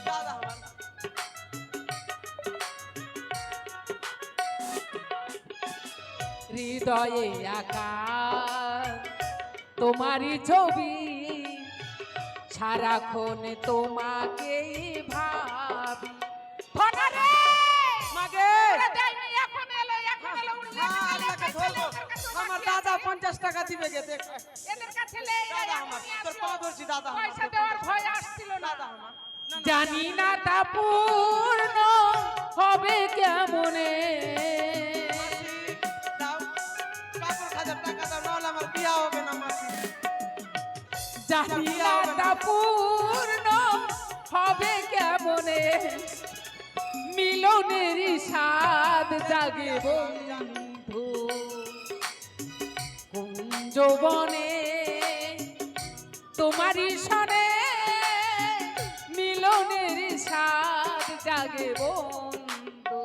Speaker 3: দাদা আমার
Speaker 2: হৃদয়ে আঁকা তোমারই ছবি, সারাক্ষণ তোমাকেই ভাবি। ধনা রে!
Speaker 3: মাগে
Speaker 2: ওরে দেয়নি, এখন এলো, উঠলে
Speaker 3: হ্যাঁ,
Speaker 2: গেলে,
Speaker 3: আল্লাহকে
Speaker 2: কাছে
Speaker 3: ধরবো।
Speaker 2: লে, ওর কাছে
Speaker 3: আমার
Speaker 2: বাকি
Speaker 3: দাদা
Speaker 2: আছে।
Speaker 3: 50 টাকা দিবে গে দেখ।
Speaker 2: এদের কাছে লে,
Speaker 3: দাদা
Speaker 2: এখনই
Speaker 3: আমার, তোর
Speaker 2: আসলো।
Speaker 3: পা ধরছি দাদা আমার।
Speaker 2: পয়সা দেওয়ার ভয় আসছিল না।
Speaker 3: দাদা আমার না, না,
Speaker 2: জানি না তা পূর্ণ হবে কেমনে,
Speaker 3: মাসি, দাও, কাপড় খাজার টাকা দাও, নাহলে আমার বিয়া হবে না মাসি।
Speaker 2: জানি না তা পূর্ণ হবে কেমনে, মিলনের স্বাদ জাগে বন্ধু কুঞ্জবনে তোমারই সনে মিলনের স্বাদ জাগে বন্ধু।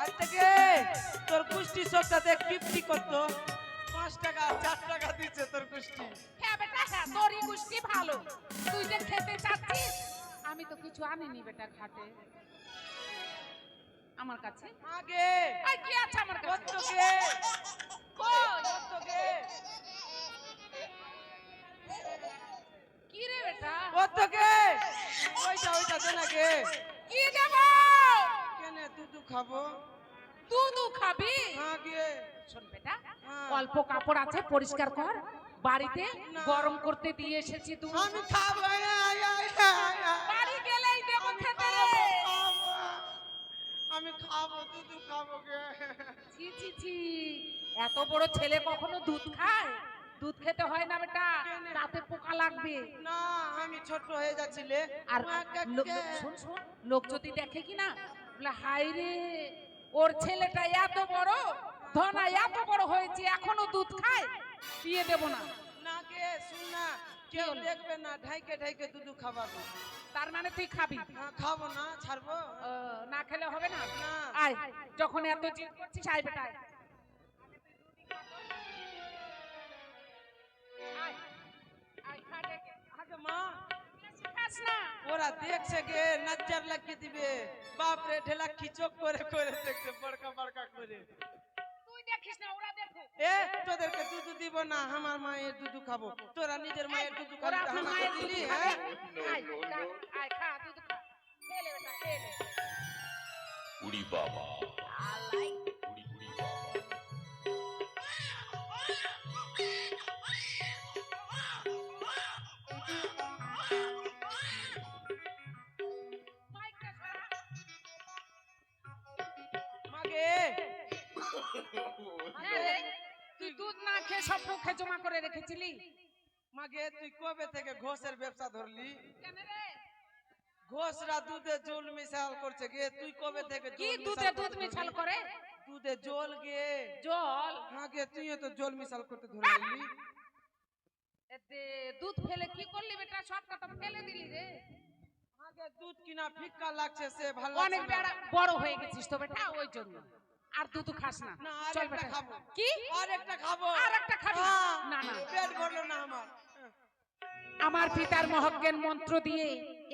Speaker 3: আজ থেকে তোর কুষ্টি সবটাতে কিপ্তি করতো, 5 টাকা 4 টাকা দিচ্ছে তোর কুষ্টি।
Speaker 2: হ্যাঁ বেটা, হ্যাঁ তোরই গোষ্ঠী ভালো। তুই যে খেতে চাচ্ছিস, আমি তো কিছু আনিনি বেটা ঘাটে আমার কাছে।
Speaker 3: আগে
Speaker 2: আর কি আছে আমার কাছে?
Speaker 3: কত গে
Speaker 2: কই?
Speaker 3: কত গে
Speaker 2: কি রে বেটা?
Speaker 3: কত গে ওইটা দে না গে।
Speaker 2: কি দেব?
Speaker 3: কেনে দুধ খাবো?
Speaker 2: দুধ খাবি?
Speaker 3: হ্যাঁ গে।
Speaker 2: শোন বেটা,
Speaker 3: হ্যাঁ।
Speaker 2: অল্প কাপড় আছে, পরিষ্কার কর। বাড়িতে
Speaker 3: না।
Speaker 2: গরম করতে দিয়ে এসেছি দুধ।
Speaker 3: আমি খাবো
Speaker 2: বাড়ি গেলেই দেব খেতে।
Speaker 3: আমি খাবো দুধ খাবো গে।
Speaker 2: ছি ছি ছি, এত বড় ছেলে কখনো দুধ খায়? দুধ খেতে হয় না বেটা, তাতে পোকা লাগবে।
Speaker 3: না আমি ছোট হয়ে যাচ্ছিলে।
Speaker 2: আর শোন শোন, লোক যদি দেখে কি না, বলে হাই রে, ওর ছেলেটা এত বড়, ধনা এত বড় হয়েছে এখনো দুধ খায়, বিয়ে দেব না।
Speaker 3: না গে শুন না, কেউ
Speaker 2: হলো?
Speaker 3: দেখবে না, ঢাইকে ঢাইকে দুধ খাওয়াবো।
Speaker 2: তার মানে তুই খাবি?
Speaker 3: হ্যাঁ, খাবো না, ছাড়বো।
Speaker 2: না খেলে হবে না।
Speaker 3: না।
Speaker 2: আয়, যখন এত জিদ করছিস আয় বেটা আয়। আয়, আয়, খা ডেকে।
Speaker 3: আগে মা,
Speaker 2: বেশি খাস না।
Speaker 3: ওরা দেখছে গে, নজর লাগিয়ে দিবে। বাপ রে, ঢেলা খিচক করে করে দেখছে, বড়কা বড়কা করে।
Speaker 2: তুই দেখিস না, ওরা দেখো।
Speaker 3: এ, তোদেরকে দুধ দিব না, আমার মায়ের দুধ খাবো। তোরা নিজের মায়ের দুধ খাবি,
Speaker 2: ওরা আপনার
Speaker 3: আমাকে
Speaker 2: মায়ের
Speaker 3: দিলি?
Speaker 2: দুধ
Speaker 3: হ্যাঁ,
Speaker 2: খাবে। আয়, আয়, খা, দুধ খা। খেয়ে নে বেটা, খেয়ে নে।
Speaker 4: উড়ি বাবা উড়ি উড়ি বাবা
Speaker 2: মাইকটা সরা।
Speaker 3: মাগে,
Speaker 2: হ্যাঁ রে, তুই দুধ না খেয়ে সব মুখে জমা করে রেখেছিলি
Speaker 3: মাগে, তুই কবে থেকে ঘোষের ব্যবসা ধরলি?
Speaker 2: কেন রে?
Speaker 3: ঘোষরা দুধে জল মিশাল করছে গে, তুই কবে থেকে
Speaker 2: কি
Speaker 3: জল
Speaker 2: দুধে
Speaker 3: মিশাল
Speaker 2: দুধ
Speaker 3: করতে
Speaker 2: মিশাল
Speaker 3: ধরলি?
Speaker 2: করে?
Speaker 3: দুধে জল গে।
Speaker 2: জল?
Speaker 3: হ্যাঁ গে, তুইও তো জল মিশাল করতে ধরে নিলি।
Speaker 2: এতে দুধ ফেলে কি করলি বেটা? সব কথা ফেলে দিলি রে।
Speaker 3: আগে দুধ কিনা ফিক্কা লাগছে, সে ভালো
Speaker 2: অনেক
Speaker 3: লাগছে না।
Speaker 2: বড় হয়ে গেছিস তো বেটা, ওই জন্য। আর দুধ খাস না।
Speaker 3: না, আর
Speaker 2: চল
Speaker 3: একটা
Speaker 2: বেটা।
Speaker 3: খাবো।
Speaker 2: কি?
Speaker 3: আর একটা খাবো।
Speaker 2: আর একটা খাবি?
Speaker 3: হ্যাঁ,
Speaker 2: না, না।
Speaker 3: পেট ভরলো না আমার।
Speaker 2: আমার পিতার মহাজ্ঞান মন্ত্র দিয়ে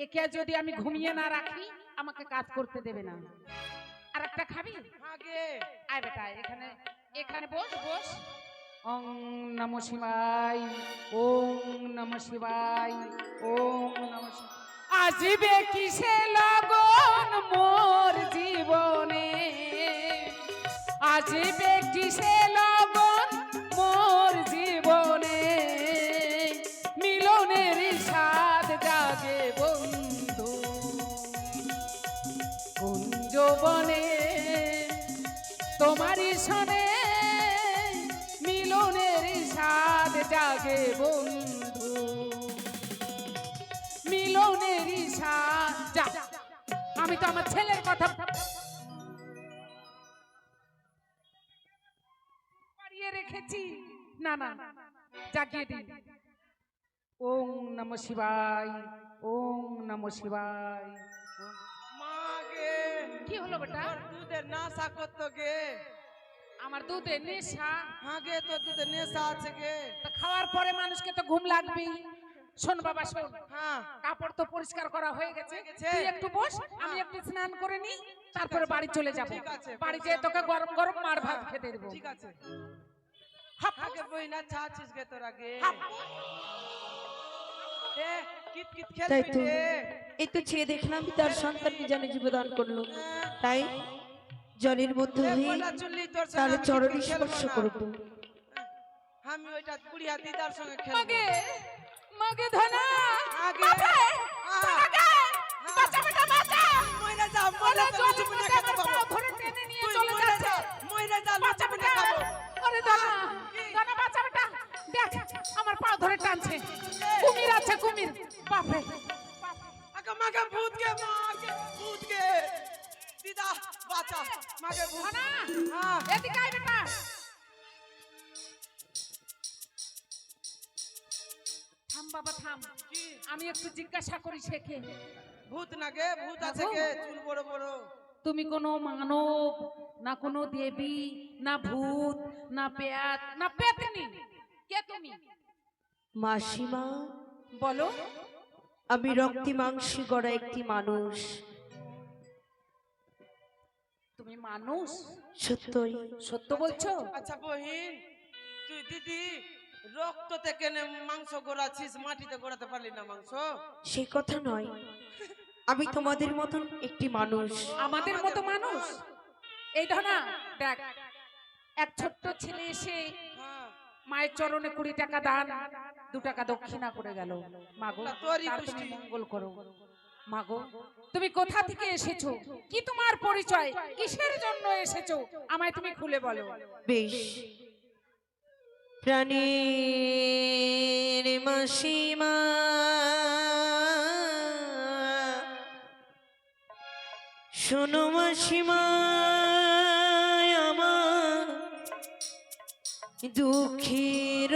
Speaker 2: একে যদি আমি ঘুমিয়ে না রাখি, আমাকে কাজ করতে দেবে না। আর একটা খাবি?
Speaker 3: আগে
Speaker 2: আয় বেটা, এখানে এখানে বস বস। ওং নমঃ শিবায়, ওং নমঃ শিবায়, ওং নমঃ শিবায়। আসবে কিসে লগন মোর জীবনে, আসবে কিসে লগন মোর জীবনে, মিলনের স্বাদ জাগে বন্ধু কুঞ্জবনে, তোমারই সনে মিলনের স্বাদ জাগে বন্ধু, মিলনের স্বাদ। যা, আমি তো আমার ছেলের কথা পাড়িয়ে রেখেছি। না না, জাগিয়ে দিন। ওং নমঃ শিবায়, ওং নমঃ শিবায়।
Speaker 3: মাগে,
Speaker 2: কি হলো বেটা?
Speaker 3: তোর দুধের নাশা করতো গে।
Speaker 2: আমার দুধে নেশা?
Speaker 3: আগে তোর দুধের নেশা আছে গে।
Speaker 2: তা খাওয়ার পরে মানুষকে তো ঘুম লাগবেই। শোন বাবা শোন,
Speaker 3: হ্যাঁ,
Speaker 2: কাপড় তো পরিষ্কার করা হয়ে গেছে,
Speaker 3: হয়ে গেছে।
Speaker 2: তুই একটু বস, আমি একটু স্নান করে নি, তারপরে বাড়ি চলে যাব।
Speaker 3: ঠিক আছে।
Speaker 2: বাড়ি যেয়ে তোকে গরম গরম মার ভাত খেতে দেবো।
Speaker 3: ঠিক আছে।
Speaker 2: হাপ,
Speaker 3: আগে বই না চাচ্ছিস গে তোরা গে।
Speaker 2: হাপ।
Speaker 3: এ, কিত কিত
Speaker 5: তাই
Speaker 3: খেলবি
Speaker 5: তো
Speaker 3: রে।
Speaker 5: এই তো ছেয়ে দেখলাম তার সন্তানকে যেন জীবদান করলো, তাই জলের মধ্যে
Speaker 3: এ,
Speaker 5: হয়ে
Speaker 3: কোলা চুল্লি তোর সঙ্গে
Speaker 5: তার
Speaker 3: আমি কিত
Speaker 5: চরণে
Speaker 3: কিত খেলবো
Speaker 5: স্পর্শ
Speaker 3: না।
Speaker 5: করবো।
Speaker 3: আমি ওইটা কুড়িয়া দিদার সঙ্গে খেলবো।
Speaker 2: মাগে মাগে ধনা
Speaker 3: আগে।
Speaker 2: বাবা,
Speaker 3: হ্যাঁ।
Speaker 2: আগে বাঁচা বেটা বাঁচা।
Speaker 3: মইরা যা,
Speaker 2: ওরে
Speaker 3: মইরা যা,
Speaker 2: জলের
Speaker 3: লুচি
Speaker 2: মধ্যে
Speaker 3: পিঠা
Speaker 2: আমার
Speaker 3: খেতে
Speaker 2: পা
Speaker 3: পাবো।
Speaker 2: ধরে টেনে নিয়ে
Speaker 3: তুই
Speaker 2: চলে
Speaker 3: মইরা
Speaker 2: যাচ্ছে।
Speaker 3: যা, মইরা যা,
Speaker 2: বাঁচা
Speaker 3: লুচি
Speaker 2: বেটা।
Speaker 3: পিঠা খাবো।
Speaker 2: ওরে ধনা, ধনা বাঁচা বেটা। দেখ আমার পা ধরে টানছে। কুমির আছে কুমির। বাপরে
Speaker 3: আগে মাগে ভূত গে, মাগে ভূত গে। দিদা বাঁচা, মাগে ভূত।
Speaker 2: ধনা,
Speaker 3: হ্যাঁ।
Speaker 2: এদিকে আয় বেটা। থাম বাবা থাম,
Speaker 3: কি?
Speaker 2: আমি একটু জিজ্ঞাসা করি শেখে।
Speaker 3: ভূত না গে, ভূত আছে
Speaker 2: বাবু।
Speaker 3: গে, চুল বড় বড়।
Speaker 2: তুমি কোনো মানব না কোনো দেবী না ভূত না পেয়াত না পেতনি, কে তুমি?
Speaker 5: মাসিমা,
Speaker 2: বলো।
Speaker 5: আমি রক্তি মাংসী গড়া একটি মানুষ।
Speaker 2: তুমি মানুষ?
Speaker 5: সত্যই
Speaker 2: সত্য বলছো?
Speaker 3: আচ্ছা বহিন, তুই দিদি রক্ত থেকে নে মাংস গোড়াছিস, মাটিতে গোড়াতে পারলি না মাংস?
Speaker 5: সে কথা নয়, আমি তোমাদের মতন একটি মানুষ।
Speaker 2: আমাদের মতো মানুষ? এই ধনা দেখ, এক ছোট্ট ছেলে এসে
Speaker 3: হ্যাঁ।
Speaker 2: মায়ের চরণে 20 টাকা দান 2 টাকা দক্ষিণা করে গেল। মাগো
Speaker 3: না, তোরই
Speaker 2: তার
Speaker 3: গোষ্ঠী।
Speaker 2: তুমি মঙ্গল করো। মাগো তুমি কোথা থেকে এসেছো, কি তোমার পরিচয়, কিসের জন্য এসেছো, আমায় তুমি খুলে বলো।
Speaker 5: বেশ, প্রাণীর মাসিমা, শোনো মাসিমা, আমার দুঃখের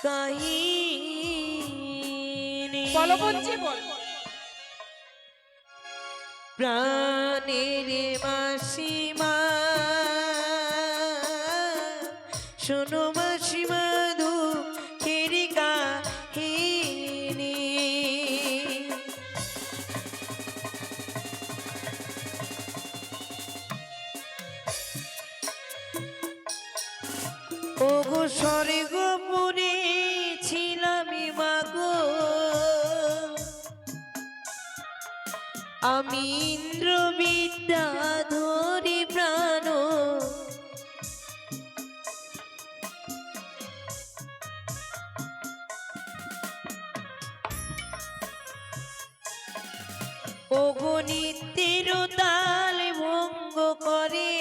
Speaker 5: কাহিনী।
Speaker 2: বলো বলছি বল।
Speaker 5: প্রাণের মাসিমা, শোনো মাসিমা দুঃখের কাহিনী। ওগো স্বর্গপুরে ছিলাম মাগো, আমি ইন্দ্র বিদ্যা ধরি প্রাণ, ওগো নিত্যের তাল ভঙ্গ করে,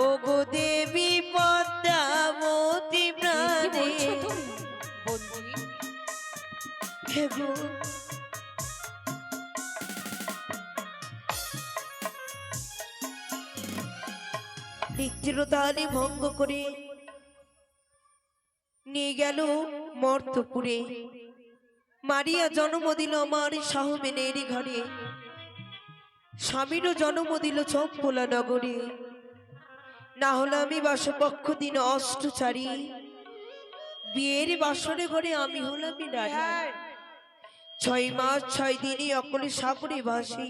Speaker 5: ওগো দেবী পদ্মাবতী
Speaker 2: কি
Speaker 5: প্রাণে।
Speaker 2: বলছো তুমি বন্ধু?
Speaker 5: হেগো নিত্যের তালে ভঙ্গ করে নিয়ে গেল মর্তপুরে। মারিয়া জন্ম দিল আমার শাহমেনের ঘরে, স্বামীরও জন্ম দিল চম্পলা নগরে। না হলে আমি বাসপক্ষ দিন অষ্টচারী, বিয়ের বাসরে ঘরে আমি হলাম রানী। 6 মাস 6 দিনই অকলে সাগরে ভাসি,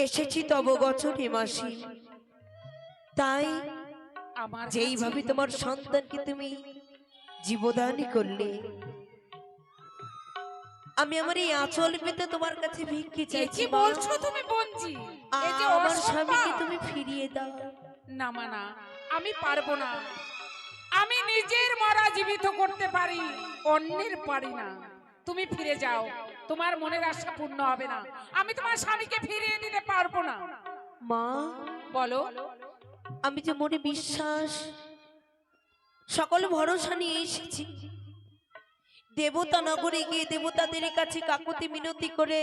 Speaker 5: এসেছি তব গছরে মাসি। তাই
Speaker 2: আমার
Speaker 5: যেইভাবে তোমার সন্তানকে তুমি জীবদানী করলে, আমি আমার এই আঁচল পেতে তোমার কাছে ভিক্ষে
Speaker 2: কাছে
Speaker 5: চাইছি
Speaker 2: কি
Speaker 5: মা।
Speaker 2: বলছো তুমি বঞ্জি? এই যে
Speaker 5: আমার
Speaker 2: অসম্ভব।
Speaker 5: স্বামীকে তুমি ফিরিয়ে দাও।
Speaker 2: না মানা, আমি পারবো না। আমি নিজের মরা জীবিত করতে পারি, অন্যের পারি না। তুমি ফিরে যাও, তোমার মনের আশা পূর্ণ হবে না। আমি তোমার স্বামীকে ফিরিয়ে দিতে পারবো না।
Speaker 5: মা
Speaker 2: বলো।
Speaker 5: আমি যে মনে বিশ্বাস সকল ভরসা নিয়ে এসেছি, দেবতা নগরে গিয়ে দেবতাদের কাছে কাকুতি মিনতি করে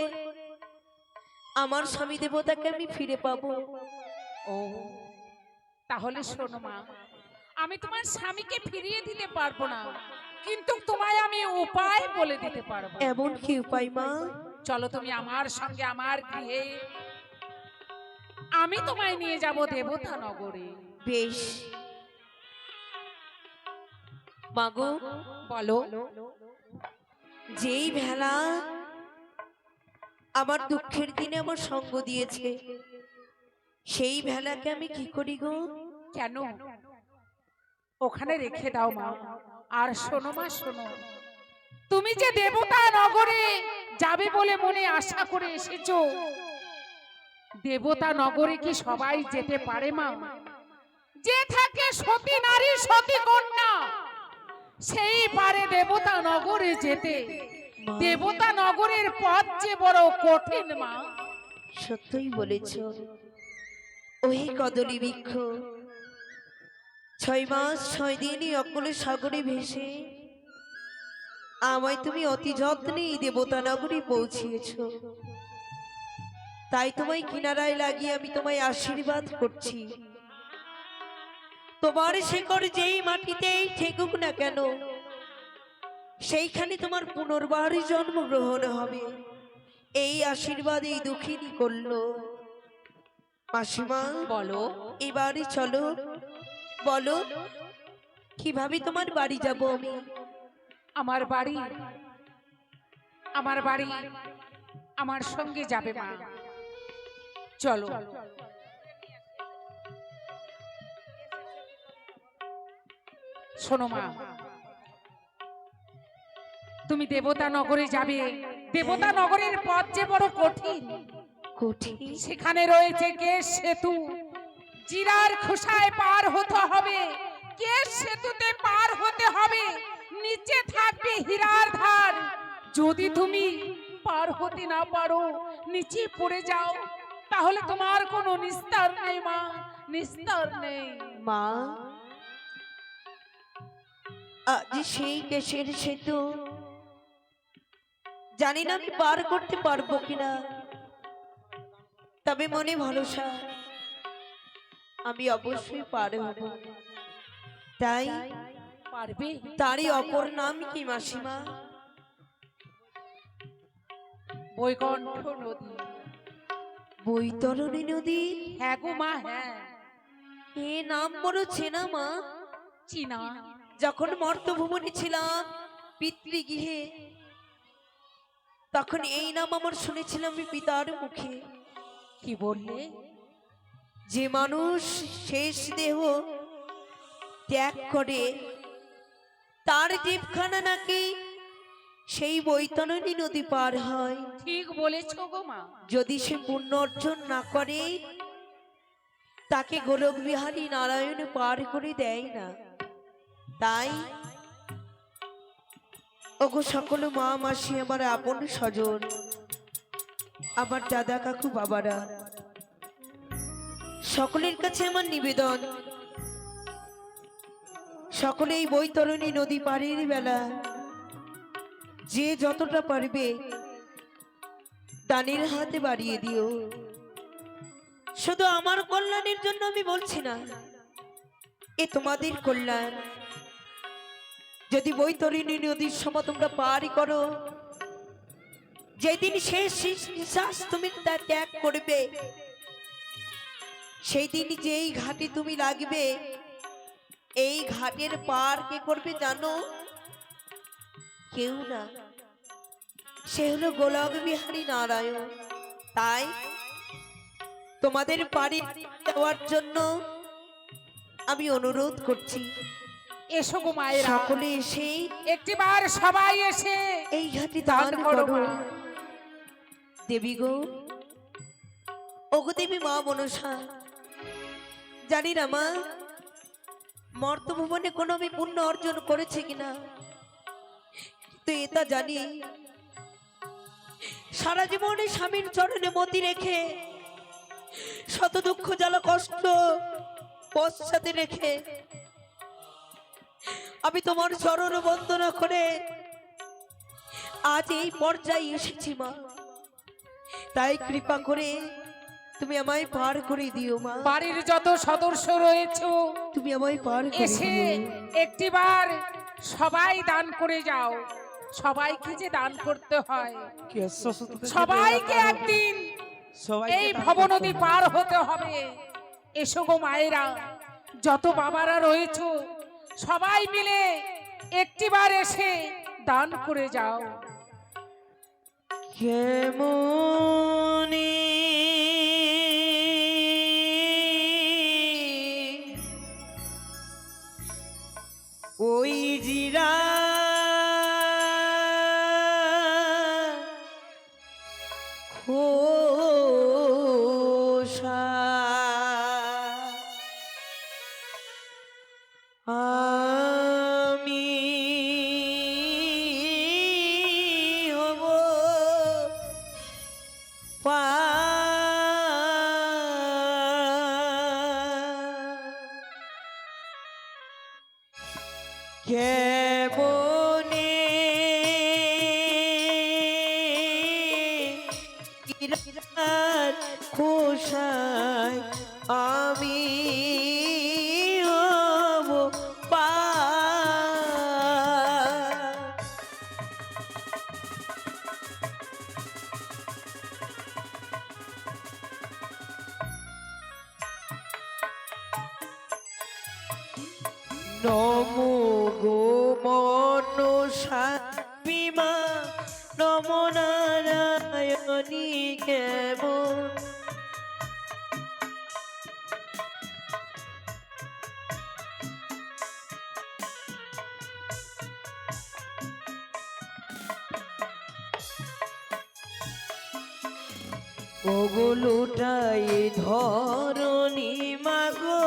Speaker 5: আমার স্বামী দেবতাকে আমি ফিরে পাবো।
Speaker 2: ও তাহলে শোনো মা, আমি তোমার স্বামীকে ফিরিয়ে দিতে পারবো না, কিন্তু তোমায় আমি উপায় বলে দিতে পারবো।
Speaker 5: এমন কি উপায় মা?
Speaker 2: চলো তুমি আমার সঙ্গে আমার গৃহে, আমি তোমায় নিয়ে যাব দেবতা নগরে।
Speaker 5: বেশ মাগো,
Speaker 2: বলো।
Speaker 5: যেই ভেলা আমার দুঃখের দিনে আমার সঙ্গ দিয়েছে, সেই ভেলাকে আমি কি করি গো?
Speaker 2: কেন? ওখানে রেখে দাও মা। আর শোনো মা, শোনো, তুমি যে দেবতা নগরে যাবে বলে মনে আশা করে এসেছো, দেবতা নগরে কি সবাই যেতে পারে মা? যে থাকে সতী নারী সতী কন্যা, সেই পারে দেবতা নগরে যেতে। দেবতা নগরের পথ যে বড় কঠিন মা।
Speaker 5: সত্যই বলেছ। ওই কদলী বৃক্ষ 6 মাস 6 দিনই অকলে সাগরে ভেসে আমায় তুমি অতি যত্নে এই দেবতা নগরে পৌঁছিয়েছ। তাই তোমায় কিনারায় লাগিয়ে আমি তোমায় আশীর্বাদ করছি। তোমার শেকড় যেই মাটিতেই ঠেকুক না কেন, সেইখানে তোমার পুনর্বার জন্মগ্রহণ হবে, এই আশীর্বাদ এই দুঃখিনী করলো। মাসিমা
Speaker 2: বলো।
Speaker 5: এবারে চলো, বলো কিভাবে তোমার বাড়ি যাব আমি?
Speaker 2: আমার বাড়ি, আমার বাড়ি আমার সঙ্গে যাবে মা। চলো। শোনো মা, তুমি দেবতা নগরে যাবে। দেবতা নগরের পথ যে বড় কঠিন।
Speaker 5: কঠিন?
Speaker 2: সেখানে রয়েছে কেশ সেতু, জিরার খোসায় পার হতে হবে। কেশ সেতুতে পার হতে হবে, নিচে থাকবে হীরার ধার। যদি তুমি পার হতে না পারো, নিচে পড়ে যাও, তাহলে তোমার কোনো নিস্তার নেই মা, নিস্তার নেই।
Speaker 5: মা আজ সেই কেশের সেতু জানি না আমি পার করতে পারবো কিনা, তবে মনে ভরসা আমি অবশ্যই পার হব। তাই
Speaker 2: পারবে?
Speaker 5: তারই অপর নাম কি মাসিমা?
Speaker 2: বৈকণ্ঠ নদী।
Speaker 5: বৈতরণী নদী?
Speaker 2: হ্যাঁ গো মা, হ্যাঁ।
Speaker 5: এ নাম বড় চেনা মা।
Speaker 2: চীনা।
Speaker 5: যখন মর্তভুবনে ছিলাম পিতৃগৃহে, তখন এই নাম আমার শুনেছিলাম আমি পিতার মুখে।
Speaker 2: কি বললে?
Speaker 5: যে মানুষ শেষ দেহ ত্যাগ করে তার জীবখানা নাকি সেই বৈতরণী নদী পার হয়।
Speaker 2: ঠিক বলেছো গো মা।
Speaker 5: যদি সে পুণ্য অর্জন না করে তাকে গোলক বিহারী নারায়ণ পার করে দেয় না। তাই ওগো সকল মা মাসি, আমার আপন স্বজন, আমার দাদা কাকু বাবারা, সকলের কাছে আমার নিবেদন, সকলেই বৈতরণী নদী পাড়ের বেলা যে যতটা পারবে দানের হাতে বাড়িয়ে দিও। শুধু আমার কল্যাণের জন্য আমি বলছি না, এ তোমাদের কল্যাণ। যদি বৈতরণী নদীর সময় তোমরা পারি করো, যেদিন শেষ নিঃশ্বাস তুমি তা ত্যাগ করবে, সেই দিন যেই ঘাটে তুমি লাগবে, এই ঘাটের পার কে করবে জানো? কেউ না, সে হলো গোলক বিহারী নারায়ণ। তাই তোমাদের পারি দেওয়ার জন্য আমি অনুরোধ করছি,
Speaker 2: এসো গো মায়েরা,
Speaker 5: সকলে এসে
Speaker 2: একটিবার সবাই এসে
Speaker 5: এই ঘাটে
Speaker 2: দান
Speaker 5: দান
Speaker 2: করো
Speaker 5: করো।
Speaker 2: মা।
Speaker 5: দেবী গো, ওগো দেবী মা মনসা, জানি না মা মর্তভুবনে কোনো আমি পুণ্য অর্জন করেছি কিনা, তো এটা জানি সারা জীবনে স্বামীর চরণে মতি রেখে শত দুঃখ জ্বালা কষ্ট পশ্চাতে রেখে আমি তোমার চরণ বন্দনা করে আজ এই পর্যায়ে এসেছি মা। তাই কৃপা করে তুমি আমায় পার করে দিও মা।
Speaker 2: বাড়ির যত সদস্য রয়েছে
Speaker 5: তুমি আমায় পার করে
Speaker 2: এসে
Speaker 5: দিও।
Speaker 2: একটিবার সবাই দান করে যাও। সবাইকে যে দান করতে হয়, সবাইকে একদিন এই ভবনদী পার হতে হবে। এসো গো মায়েরা, যত বাবারা রয়েছে সবাই মিলে একটিবার এসে দান করে যাও।
Speaker 5: কেমনে ওই জিরা খোসা আমি হব কেমনে খোসায় আমি হব নমো গো মনসা বিমা, নমো নারায়ণী কেমন ওগো লুটাই ধরণী মাগো,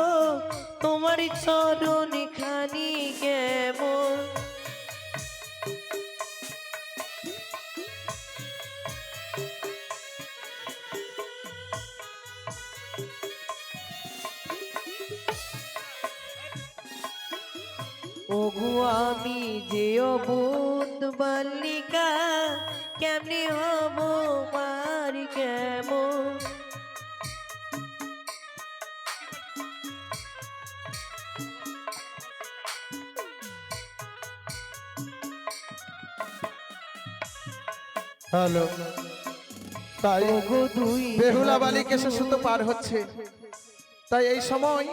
Speaker 5: তোমার চরণ খানি কেমন ওগো আমি যে অবোধ বালিকা, কেমনে হব মার কেমন
Speaker 6: হ্যালো, তাই
Speaker 5: ওগো দুই
Speaker 6: বেহুলা বালি কেশে সুতো পার হচ্ছে। তাই এই সময়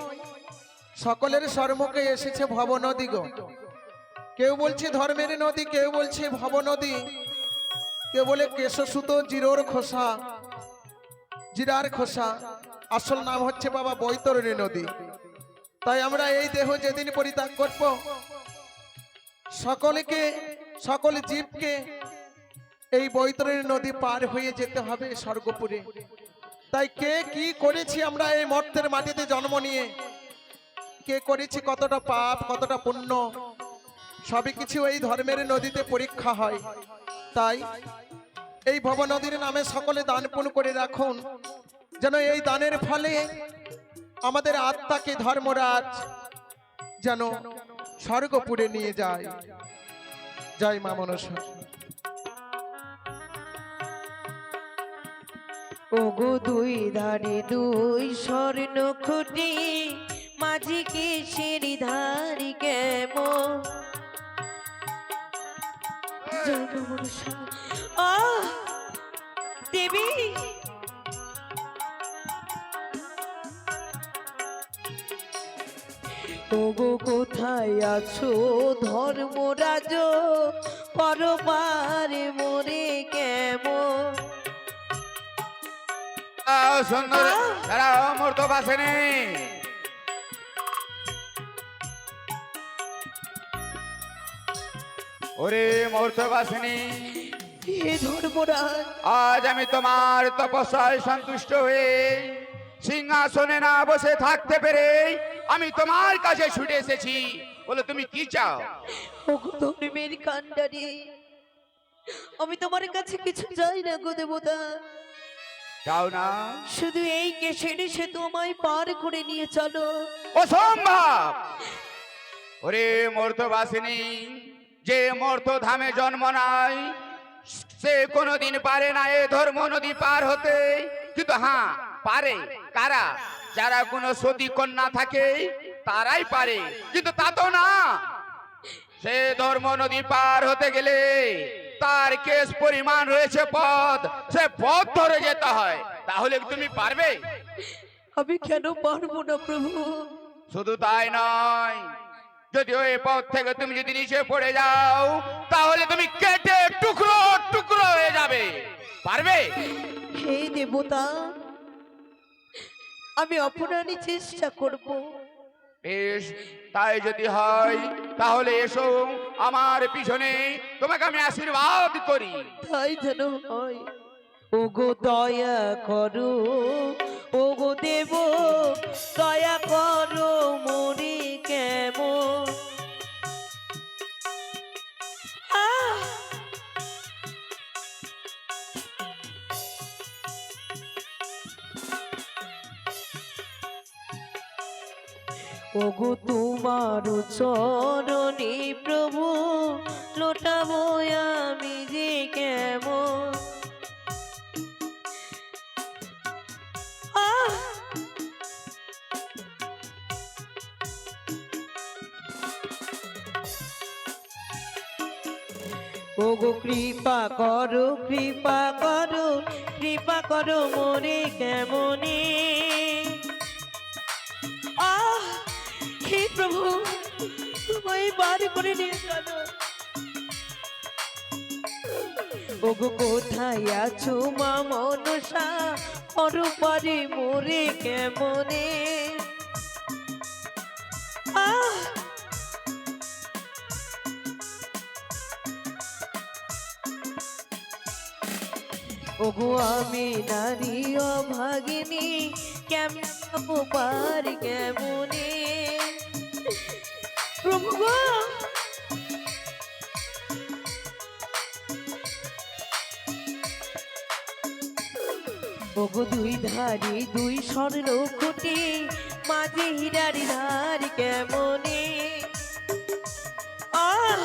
Speaker 6: সকলের সম্মুখে এসেছে ভব নদী গো। কেউ বলছে ধর্মের নদী, কেউ বলছে ভব নদী, কেউ বলে কেশ সুতো জিরোর খোসা, জিরার খোসা। আসল নাম হচ্ছে বাবা বৈতরণী নদী। তাই আমরা এই দেহ যেদিন পরিত্যাগ করব, সকলকে সকল জীবকে এই বৈতরণী নদী পার হয়ে যেতে হবে স্বর্গপুরে। তাই কে কি করেছি আমরা এই মর্তের মাটিতে জন্ম নিয়ে, কে করেছি কতটা পাপ কতটা পুণ্য, সবই কিছু এই ধর্মের নদীতে পরীক্ষা হয়। তাই এই ভব নদীর নামে সকলে দান পুণ্য করে রাখুন, যেন এই দানের ফলে আমাদের আত্মাকে ধর্মরাজ যেন স্বর্গপুরে নিয়ে যায়। জয় মা মনসা।
Speaker 5: ওগো দুই ধারে দুই স্বর্ণ খুঁটি, মাঝি কিসের ধারি কেমন। জয় মা মনসা। আহ দেবী, ওগো কোথায় আছো ধর্মরাজ, পরবারে মোরে কেমন।
Speaker 7: সুন্দর তারা অমৃত বাসেনি। ওরে মূর্ত বাসিনী,
Speaker 5: হে ধর্মরাজ,
Speaker 7: আজ আমি তোমার তপস্যায় সন্তুষ্ট হয়ে সিংহাসনে না বসে থাকতে পেরে আমি তোমার কাছে ছুটে এসেছি। বলে তুমি কি চাও?
Speaker 5: ওগো ধর্মের কাণ্ডারি, আমি তোমার কাছে কিছু চাই না গো দেবতা।
Speaker 7: চাও না?
Speaker 5: শুধু এই কেশরে সে তোমায় পার করে নিয়ে চলো।
Speaker 7: অসম্ভব। ওরে মূর্ত বাসিনী, যে মূর্ত ধামে জন্ম নাই সে কোনোদিন পারে না এ ধর্ম নদী পার হতে। কিন্তু হ্যাঁ পারে কারা? যারা কোনো সতী কন্যা থাকে তারাই পারে, কিন্তু তা তো না। সে ধর্ম নদী পার হতে গেলে তার কেশ পরিমাণ রয়েছে পথ, সে পথ ধরে যেতে হয়। তাহলে তুমি পারবে?
Speaker 5: আমি কেন পারবো না প্রভু?
Speaker 7: শুধু তাই নয়, যদি ওই পথ থেকে তুমি যদি নিচে পড়ে যাও তাহলে তুমি কেটে টুকরো টুকরো হয়ে যাবে। পারবে?
Speaker 5: হে দেবতা, আমি অপরাধী চেষ্টা করব।
Speaker 7: বেশ, তাই যদি হয় তাহলে এসো আমার পিছনে, তোমাকে আমি আশীর্বাদ করি।
Speaker 5: তাই যেন হয়। ওগো দয়া করো, ওগো দেব দয়া করো মোরে কেমন। আহ! ওগো তোমার চরণে প্রভু লোটাবো আমি যে কেমন। আহ! ওগো কৃপা করো, কৃপা করো, কৃপা করো মোরে কেমনে। আহ! হে প্রভু, তোমায় বার করে নিয়ে চলো। ওগো কোথায় আছো মা মনসা, পরপারে মোরে কেমনে। আহ! ওগো আমি নারী অভাগিনী, কেমন পার কেমনে। প্রভু গো, ওগো দুই ধারি দুই স্বর্ণ খুঁটি, মাঝে হীরার ধার কেমনে। আহ!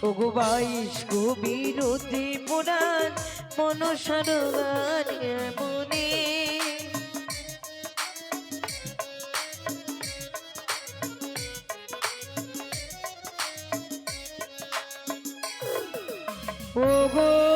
Speaker 5: ওগো বাইশ কবিরতে পুরাণ, মনসার গান কেমনে।
Speaker 2: ওগো